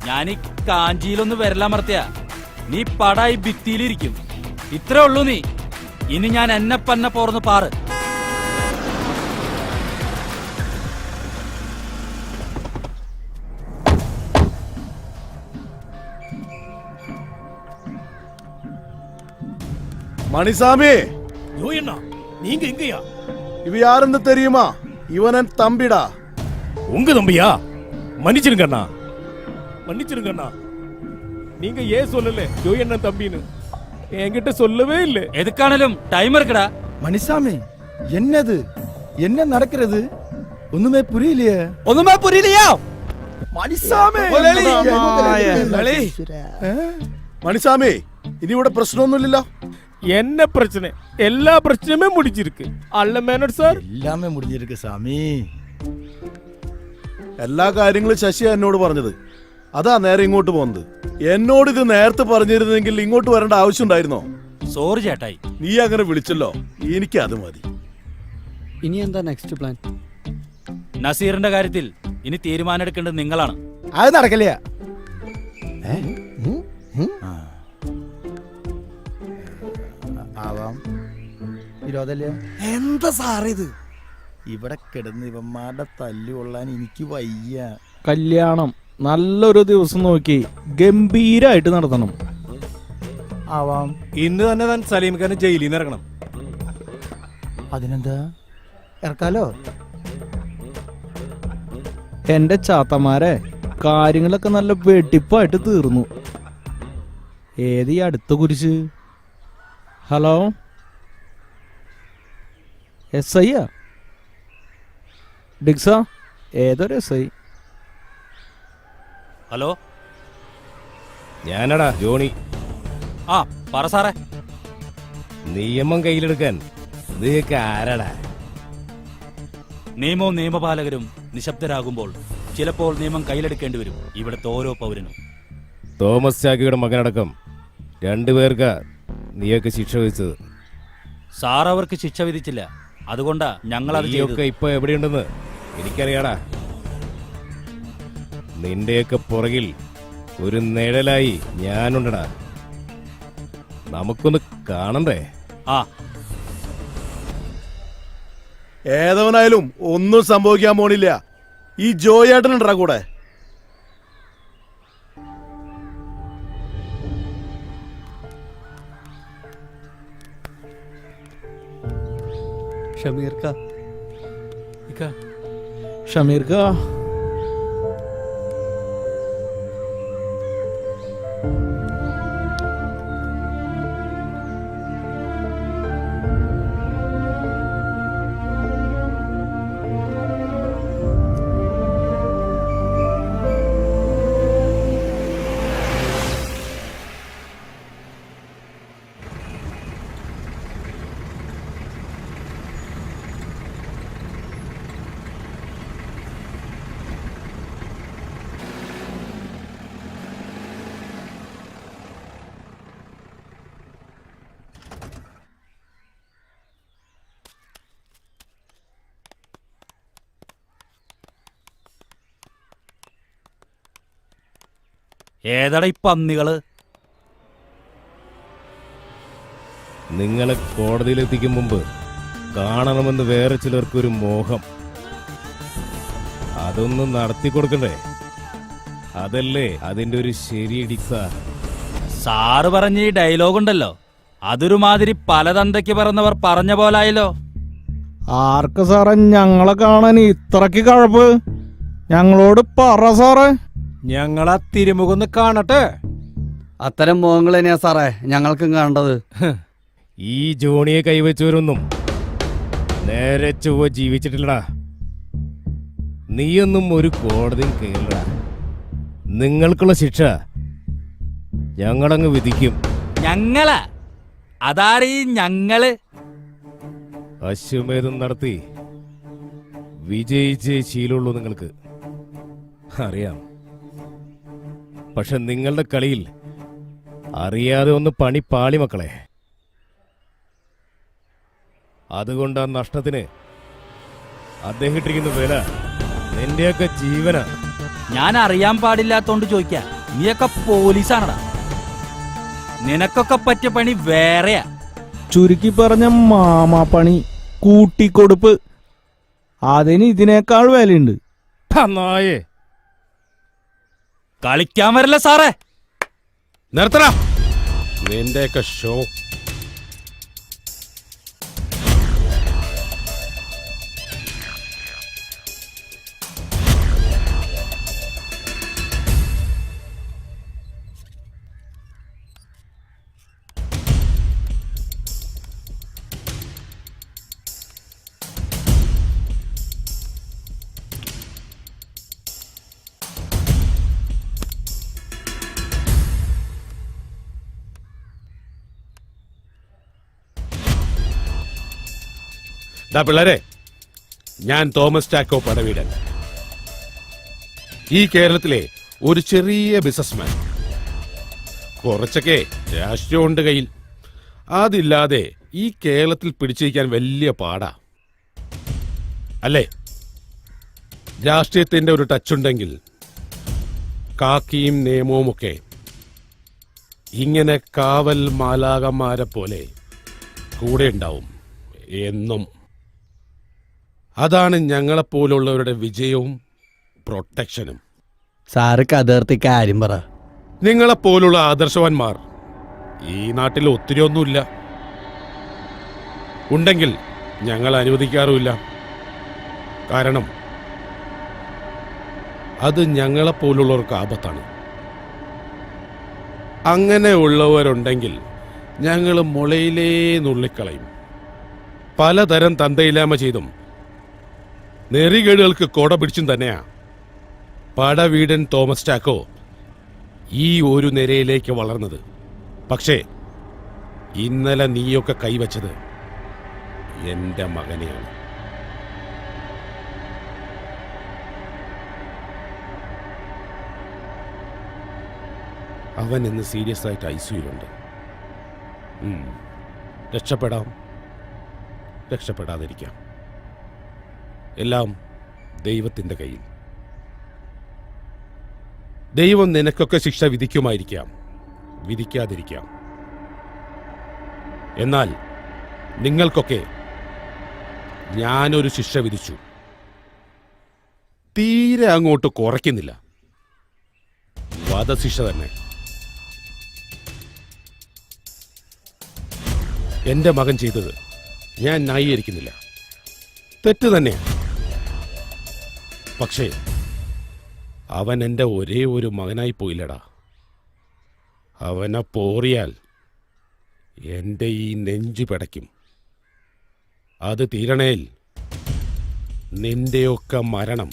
[SPEAKER 6] ഞാൻ ഈ കാഞ്ചിയിലൊന്ന് വരലാമർത്തിയ നീ പടായി ഭിത്തിയിലിരിക്കും. ഇത്രേ ഉള്ളൂ നീ. ഇനി ഞാൻ എന്നെ പന്നെ പോർന്ന് പാറ്.
[SPEAKER 13] மணிசாமி,
[SPEAKER 3] யோயண்ணா நீங்க எங்கயா?
[SPEAKER 13] இவ யாருன்னு தெரியுமா? இவன் தம்பிடா.
[SPEAKER 3] உங்க தம்பியா? மன்னிச்சிருங்கண்ணா, மன்னிச்சிருங்கண்ணா. நீங்க ஏன் சொல்லல யோயண்ணா தம்பின்னு? என்கிட்ட சொல்லவே இல்லை.
[SPEAKER 6] எதுக்கானாலும் டைம் இருக்குடா.
[SPEAKER 10] மணிசாமி, என்னது என்ன நடக்கிறது? ஒண்ணுமே புரியலையே. ஒண்ணுமே புரியலையா? மணிசாமி,
[SPEAKER 13] மணிசாமி, இனி ഇവിടെ പ്രശ്നമൊന്നുമില്ലല്ലോ.
[SPEAKER 3] என்ன பிரச்சனை? எல்லா பிரச்சனையுமே முடிஞ்சிருக்கு. அல்ல மேனட் சார்,
[SPEAKER 10] எல்லாமே முடிஞ்சிருக்கு சாமி.
[SPEAKER 13] എല്ലാ കാര്യങ്ങളും ശശി എന്നോട് പറഞ്ഞത്. അതാ നേരെ ഇങ്ങോട്ട് പോകുന്നത്. എന്നോട് ഇത് നേരത്തെ പറഞ്ഞിരുന്നെങ്കിൽ ഇങ്ങോട്ട് വരേണ്ട ആവശ്യം ഉണ്ടായിരുന്നോ?
[SPEAKER 6] സോറി ചേട്ടായി.
[SPEAKER 13] നീ അങ്ങനെ വിളിച്ചല്ലോ, എനിക്ക് അത് മതി.
[SPEAKER 10] ഇനി എന്താ നെക്സ്റ്റ് പ്ലാൻ?
[SPEAKER 6] നസീറിന്റെ കാര്യത്തിൽ ഇനി തീരുമാനം എടുക്കേണ്ടത് നിങ്ങളാണ്.
[SPEAKER 10] അത് നടക്കില്ല. ആവാം, വിരോധമില്ല. എന്താ സാറിത്? ഇവിടെ കിടന്ന് ഇവന്മാരുടെ തല്ലു കൊള്ളാൻ എനിക്ക് വയ്യ.
[SPEAKER 5] കല്യാണം നല്ലൊരു ദിവസം നോക്കി ഗംഭീരായിട്ട് നടത്തണം.
[SPEAKER 10] ആവാം.
[SPEAKER 2] ഇന്ന് തന്നെ താൻ സലീംഖാനെ ജയിലിൽ നിന്ന് ഇറങ്ങണം.
[SPEAKER 10] അതിനെന്താ, ഇറക്കാലോ?
[SPEAKER 5] എന്റെ ചാത്തമാരെ, കാര്യങ്ങളൊക്കെ നല്ല വെടിപ്പായിട്ട് തീർന്നു. ഏത് ഈ അടുത്ത കുരിശ്? ഹലോ, SI യാ? ഡിക്സ, ഏതൊരു SI?
[SPEAKER 6] Hello,
[SPEAKER 3] ഞാനടാ Johnny.
[SPEAKER 6] ആ പറ സാറേ.
[SPEAKER 3] നിയമം കയ്യിലെടുക്കാൻ നീക്ക് ആരടാ?
[SPEAKER 6] നിയമവും നിയമപാലകരും നിശബ്ദരാകുമ്പോൾ ചിലപ്പോൾ നിയമം കയ്യിലെടുക്കേണ്ടി വരും ഇവിടുത്തെ ഓരോ പൗരനും.
[SPEAKER 3] തോമസ് ചാക്കിയുടെ മകനടക്കം 2 പേർക്കാ നീയൊക്കെ ശിക്ഷ വിധിച്ചത്.
[SPEAKER 6] സാർ അവർക്ക് ശിക്ഷ വിധിച്ചില്ല, അതുകൊണ്ടാ ഞങ്ങൾ അത്
[SPEAKER 3] നീയൊക്കെ ഇപ്പൊ എവിടെയുണ്ടെന്ന് എനിക്കറിയാടാ. നിന്റെയൊക്കെ പുറകിൽ ഒരു നിഴലായി ഞാനുണ്ടടാ. നമുക്കൊന്ന് കാണണ്ടേ?
[SPEAKER 6] ആ,
[SPEAKER 13] ഏതവനായാലും ഒന്നും സംഭവിക്കാൻ പോണില്ല. ഈ ജോയേട്ടനുണ്ടാ കൂടെ.
[SPEAKER 5] ഷമീർ കാ,
[SPEAKER 6] ഏതടാ ഈ പന്നികള്?
[SPEAKER 3] നിങ്ങളെ കോടതിയിലെത്തിക്കും മുമ്പ് കാണണമെന്ന് വേറെ ചിലർക്കൊരു മോഹം. അതൊന്നും നടത്തി കൊടുക്കണ്ടേ? അതല്ലേ അതിന്റെ ഒരു ശരി ഡിക്സ.
[SPEAKER 6] സാറ് പറഞ്ഞ ഈ ഡയലോഗ് ഉണ്ടല്ലോ, അതൊരു മാതിരി പലതന്തയ്ക്ക് പറഞ്ഞവർ പറഞ്ഞ പോലായല്ലോ.
[SPEAKER 5] ആർക്ക് സാറേ ഞങ്ങളെ കാണാൻ ഇത്രക്ക് കഴപ്പ്? ഞങ്ങളോട് പറ സാറേ.
[SPEAKER 2] ഞങ്ങളാ തിരുമുഖന്ന് കാണട്ടെ.
[SPEAKER 10] അത്തരം മുഖങ്ങൾ തന്നെയാ സാറേ ഞങ്ങൾക്കും കാണേണ്ടത്.
[SPEAKER 3] ഈ ജോണിയെ കൈവച്ചവരൊന്നും നേരെ ചൊവ്വ ജീവിച്ചിട്ടില്ലടാ. നീയൊന്നും ഒരു കോടതിയിൽ കയറില്ല. നിങ്ങൾക്കുള്ള ശിക്ഷ ഞങ്ങളങ്ങ് വിധിക്കും.
[SPEAKER 6] ഞങ്ങളാ? അതാരീ ഞങ്ങള്?
[SPEAKER 3] അശ്വമേധം നടത്തി വിജയിച്ചേ ശീലമുള്ളൂ നിങ്ങൾക്ക്, അറിയാം. പക്ഷെ നിങ്ങളുടെ കളിയിൽ അറിയാതെ ഒന്ന് പണി പാളി മക്കളെ. അതുകൊണ്ട് ആ നഷ്ടത്തിന് അദ്ദേഹം ഇട്ടിരിക്കുന്ന വില നിന്റെയൊക്കെ ജീവനാ.
[SPEAKER 6] ഞാൻ അറിയാൻ പാടില്ലാത്തോണ്ട് ചോദിക്ക, നീയൊക്കെ പോലീസാണടാ, നിനക്കൊക്കെ പറ്റിയ പണി വേറെയാ.
[SPEAKER 5] ചുരുക്കി പറഞ്ഞ മാമാപ്പണി, കൂട്ടിക്കൊടുപ്പ്, അതിന് ഇതിനേക്കാൾ വിലയുണ്ട്.
[SPEAKER 3] നായേ
[SPEAKER 6] കളിക്കാൻ വരില്ല സാറേ.
[SPEAKER 3] നിർത്തടാ നിന്റെയൊക്കെ ഷോ.
[SPEAKER 15] പിള്ളേരെ, ഞാൻ തോമസ് ചാക്കോ പടവീടൻ, ഈ കേരളത്തിലെ ഒരു ചെറിയ ബിസിനസ്മാൻ. കുറച്ചൊക്കെ രാഷ്ട്രീയമുണ്ട് കയ്യിൽ. അതില്ലാതെ ഈ കേരളത്തിൽ പിടിച്ചിരിക്കാൻ വലിയ പാടാ അല്ലേ? രാഷ്ട്രീയത്തിന്റെ ഒരു ടച്ചുണ്ടെങ്കിൽ കാക്കിയും നിയമവുമൊക്കെ ഇങ്ങനെ കാവൽ മാലാകന്മാരെ പോലെ കൂടെ ഉണ്ടാവും എന്നും. അതാണ് ഞങ്ങളെപ്പോലുള്ളവരുടെ വിജയവും പ്രൊട്ടക്ഷനും.
[SPEAKER 4] സാറ് കതേർത്തി കാര്യം പറ.
[SPEAKER 15] നിങ്ങളെപ്പോലുള്ള ആദർശവാന്മാർ ഈ നാട്ടിൽ ഒത്തിരി ഒന്നുമില്ല. ഉണ്ടെങ്കിൽ ഞങ്ങൾ അനുവദിക്കാറുമില്ല. കാരണം അത് ഞങ്ങളെപ്പോലുള്ളവർക്ക് ആപത്താണ്. അങ്ങനെയുള്ളവരുണ്ടെങ്കിൽ ഞങ്ങൾ മുളയിലേ നുള്ളിക്കളയും. പലതരം തന്തയില്ലായ്മ ചെയ്തും നെറികേടുകൾക്ക് കൊട പിടിച്ചും തന്നെയാ പടവീടൻ തോമസ് ചാക്കോ ഈ ഒരു നിരയിലേക്ക് വളർന്നത്. പക്ഷേ ഇന്നലെ നീയൊക്കെ കൈവച്ചത് എന്റെ മകനെയാണ്. അവൻ ഇന്ന് സീരിയസ് ആയിട്ട് ഐസിയുണ്ട്. രക്ഷപ്പെടാം, രക്ഷപ്പെടാതിരിക്കാം. എല്ലാം ദൈവത്തിന്റെ കയ്യിൽ. ദൈവം നിനക്കൊക്കെ ശിക്ഷ വിധിക്കുമായിരിക്കാം, വിധിക്കാതിരിക്കാം. എന്നാൽ നിങ്ങൾക്കൊക്കെ ഞാനൊരു ശിക്ഷ വിധിച്ചു. തീരെ അങ്ങോട്ട് കുറയ്ക്കുന്നില്ല, വധശിക്ഷ തന്നെ. എന്റെ മകൻ ചെയ്തത് ഞാൻ ന്യായീകരിക്കുന്നില്ല, തെറ്റ് തന്നെയാണ്. പക്ഷേ അവൻ എൻ്റെ ഒരേ ഒരു മകനായി പോയില്ലടാ. അവനെ പോറിയാൽ എൻ്റെ ഈ നെഞ്ചു പിടയ്ക്കും. അത് തീരണേൽ നിന്റെയൊക്കെ മരണം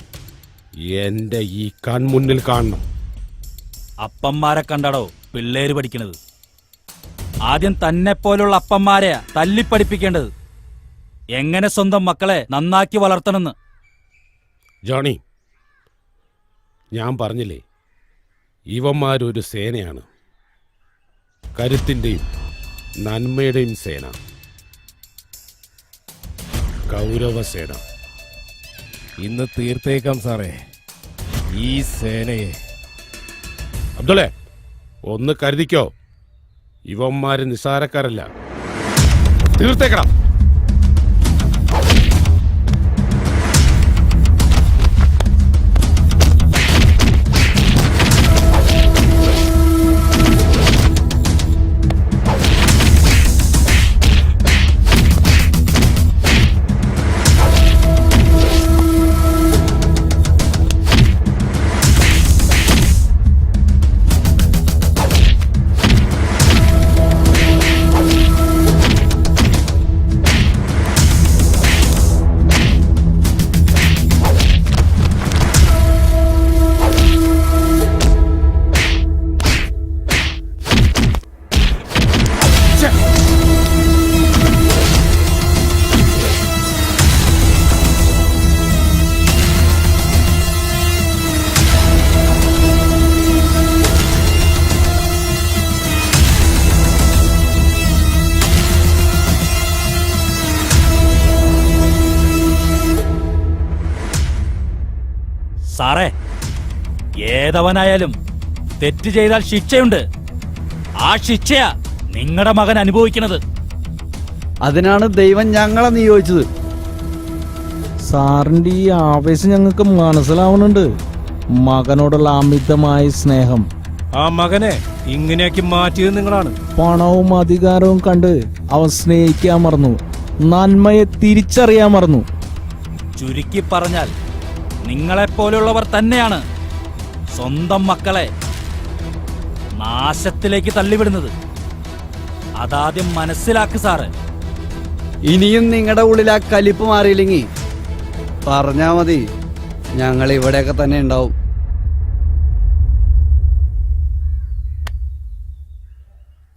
[SPEAKER 15] എൻ്റെ ഈ കൺമുന്നിൽ കാണണം.
[SPEAKER 6] അപ്പന്മാരെ കണ്ടടോ പിള്ളേര് പഠിക്കണത്. ആദ്യം തന്നെ പോലുള്ള അപ്പന്മാരെയാ തല്ലിപ്പഠിപ്പിക്കേണ്ടത്, എങ്ങനെ സ്വന്തം മക്കളെ നന്നാക്കി വളർത്തണമെന്ന്.
[SPEAKER 15] ജോണി, ഞാൻ പറഞ്ഞില്ലേ, ഇവന്മാരൊരു സേനയാണ്. കരുത്തിൻ്റെയും നന്മയുടെയും സേന, കൗരവസേന.
[SPEAKER 3] ഇന്ന് തീർത്തേക്കാം സാറേ ഈ സേനയെ.
[SPEAKER 15] അബ്ദുള്ളേ, ഒന്ന് കരുതിക്കോ, ഇവന്മാര് നിസ്സാരക്കാരല്ല. തീർത്തേക്കണം.
[SPEAKER 6] സാറേ, ഏതവനായാലും തെറ്റ് ചെയ്താൽ ശിക്ഷയുണ്ട്. ആ ശിക്ഷയാ നിങ്ങളുടെ മകൻ അനുഭവിക്കുന്നത്.
[SPEAKER 4] അതിനാണ് ദൈവം ഞങ്ങളെ നിയോഗിച്ചത്.
[SPEAKER 5] സാറിന്റെ ഈ ആവേശം ഞങ്ങൾക്ക് മനസ്സിലാവുന്നുണ്ട്. മകനോടുള്ള അമിതമായ സ്നേഹം.
[SPEAKER 10] ആ മകനെ ഇങ്ങനെയാക്കി മാറ്റിയത് നിങ്ങളാണ്.
[SPEAKER 5] പണവും അധികാരവും കണ്ട് അവൻ സ്നേഹിക്കാൻ മറന്നു, നന്മയെ തിരിച്ചറിയാൻ മറന്നു.
[SPEAKER 6] ചുരുക്കി പറഞ്ഞാൽ നിങ്ങളെപ്പോലുള്ളവർ തന്നെയാണ് സ്വന്തം മക്കളെ നാശത്തിലേക്ക് തള്ളിവിടുന്നത്. അതാദ്യം മനസ്സിലാക്ക് സാറ്.
[SPEAKER 4] ഇനിയും നിങ്ങളുടെ ഉള്ളിൽ ആ കലിപ്പ് മാറിയില്ലെങ്കിൽ പറഞ്ഞാ മതി, ഞങ്ങൾ ഇവിടെയൊക്കെ തന്നെ ഉണ്ടാവും.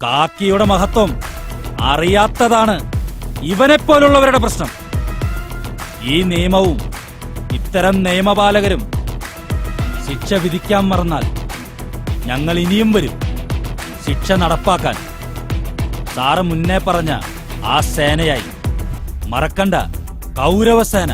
[SPEAKER 6] കാക്കിയുടെ മഹത്വം അറിയാത്തതാണ് ഇവനെപ്പോലുള്ളവരുടെ പ്രശ്നം. ഈ നിയമവും ഇത്തരം നിയമപാലകരും ശിക്ഷ വിധിക്കാൻ മറന്നാൽ ഞങ്ങൾ ഇനിയും വരും ശിക്ഷ നടപ്പാക്കാൻ. സാറ് മുന്നേ പറഞ്ഞ ആ സേനയായി മറക്കണ്ട, കൗരവസേന.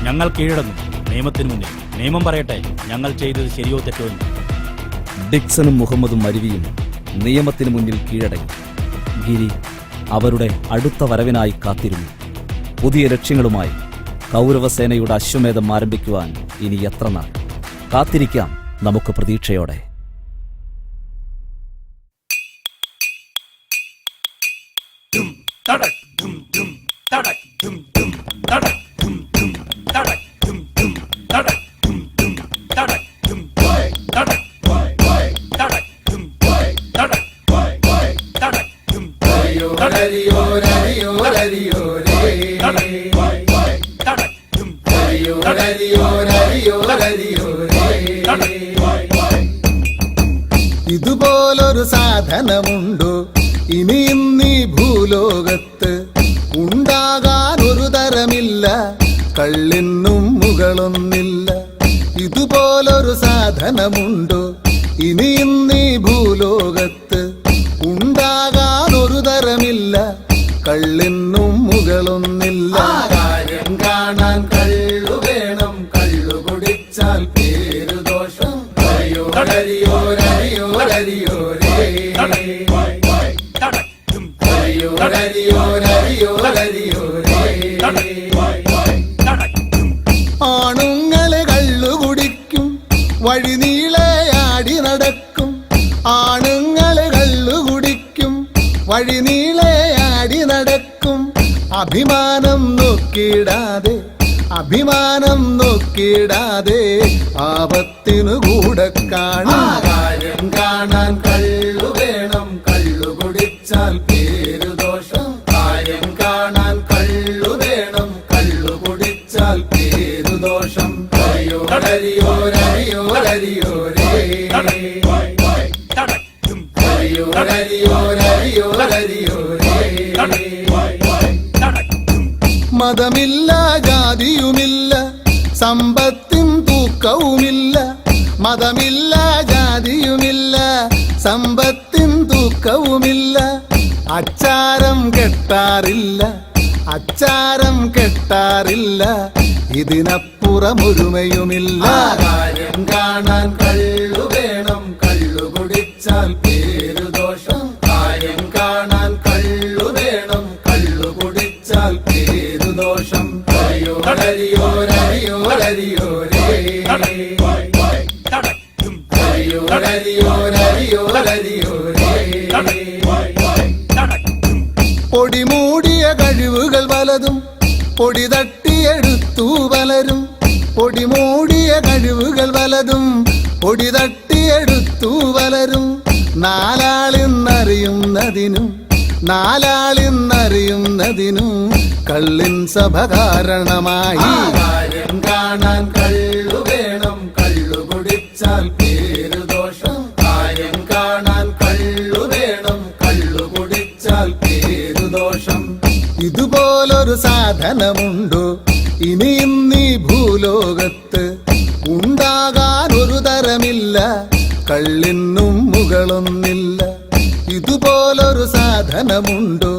[SPEAKER 6] ഞങ്ങൾ കീഴടങ്ങും നിയമത്തിന് മുന്നിൽ. നിയമം പറയട്ടെ ഞങ്ങൾ ചെയ്തത് ശരിയോ തെറ്റോ എന്ന്.
[SPEAKER 1] ഡിക്സണും മുഹമ്മദും മരുവിയും നിയമത്തിന് മുന്നിൽ കീഴടങ്ങി. ഗിരി അവരുടെ അടുത്ത വരവിനായി കാത്തിരുന്നു. പുതിയ ലക്ഷ്യങ്ങളുമായി കൗരവസേനയുടെ അശ്വമേധം ആരംഭിക്കുവാൻ ഇനി എത്ര നാൾ കാത്തിരിക്കാം നമുക്ക് പ്രതീക്ഷയോടെ.
[SPEAKER 16] ഇതുപോലൊരു സാധനമുണ്ടോ ഇനിയും നീ ഭൂലോകത്ത്? ഉണ്ടാകാൻ ഒരു തരമില്ല, കള്ളിനും മുകളൊന്നില്ല. ഇതുപോലൊരു സാധനമുണ്ടോ ഇനിയും നീ ഭൂലോകത്ത്? ഉണ്ടാകാൻ ഒരു തരമില്ല, കള്ളിനും മുകളൊന്നില്ല. കാര്യം കാണാൻ കള്ളു വേണം, കള്ളു കുടിച്ചാൽ പേരു ദോഷം. ഹരിയോ ഹരിയോ ഹരിയോ ഹരിയോ ഹരിയോ ഹരിയോ ഹരിയോ ഹരിയോ. ആണുങ്ങളെ കള്ളു കുടിക്കും, വഴിനീളെ ആടി നടക്കും. ആണുങ്ങളെ കള്ളു കുടിക്കും, വഴിനീളെ ആടി നടക്കും. അഭിമാനം നോക്കിയിടാതെ, അഭിമാനം നോക്കിയിടാതെ ആപത്തിനു കൂടെ കാണാം. കാര്യം കാണാൻ കള്ളു വേണം, കള്ളു കുടിച്ചാൽ പേരു ദോഷം. കാര്യം കാണാൻ കള്ളു വേണം, കള്ളു കുടിച്ചാൽ പേരു ദോഷം. ഹരിയോ ഹരിയോ ഹരിയോ ഹരിയോ ഹരിയോ ഹരിയോ ഹരിയോ ഹരിയോ. മതമില്ല, ജാതിയുമില്ല, സമ്പത്തിൻ തൂക്കവുമില്ല. മതമില്ല, ജാതിയുമില്ല, സമ്പത്തിൻ തൂക്കവുമില്ല. അച്ചാരം കെട്ടാറില്ല, അച്ചാരം കെട്ടാറില്ല, ഇതിനപ്പുറമൊരുമയുമില്ല. കാര്യം കാണാൻ കള്ളു വേണം, കള്ളു കുടിച്ചാൽ പേരു ദോഷം. കാര്യം കാണാൻ കള്ളു വേണം, കള്ളു കുടിച്ചാൽ പേരു ദോഷം. ഹരിയോ ഹരിയോ ഹരിയോ ഹരിയോ ഹരിയോ ഹരിയോ ഹരിയോ ഹരിയോ. പൊടിമൂടിയ കഴിവുകൾ പലതും പൊടി തട്ടിയെടുത്തു പലരും. പൊടിമൂടിയ കഴിവുകൾ പലതും പൊടി തട്ടിയെടുത്തു പലരും. നാലാളിന്നറിയുന്നതിനും, നാലാളിന്നറിയുന്നതിനും കള്ളിൻ സഭ കാരണമായി. കാര്യം കാണാൻ കള്ളു വേണം, കള്ളു കുടിച്ചാൽ പേരു ദോഷം. കാര്യം കാണാൻ കള്ളു വേണം, സാധനമുണ്ടോ ഇനിയും നീ ഭൂലോകത്ത്? ഉണ്ടാകാൻ ഒരു തരമില്ല, കള്ളിനും മുകളൊന്നില്ല. ഇതുപോലൊരു സാധനമുണ്ടോ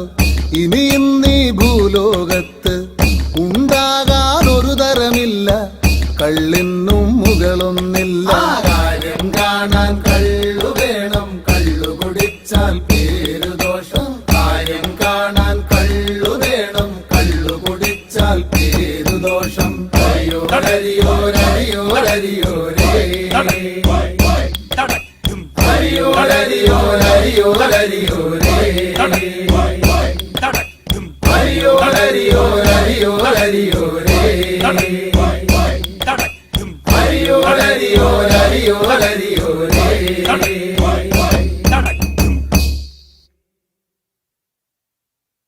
[SPEAKER 16] ഇനിയും നീ ഭൂലോകത്ത്? ഉണ്ടാകാൻ ഒരു തരമില്ല, കള്ളിനും മുകളൊന്നില്ല. കാര്യം കാണാൻ കള്ളു വേണം, കള്ളു കുടിച്ചാൽ പേരുദോഷം. കാര്യം കാണാൻ കള്ളു വേണം, കള്ളു കുടിച്ചാൽ പേരുദോഷം. അരിയോ അരിയോ അരിയോ അരിയോ രേ, അരിയോ അരിയോ അരിയോ അരിയോ രേ, അരിയോ അരിയോ അരിയോ അരിയോ രേ, അരിയോ അരിയോ അരിയോ അരിയോ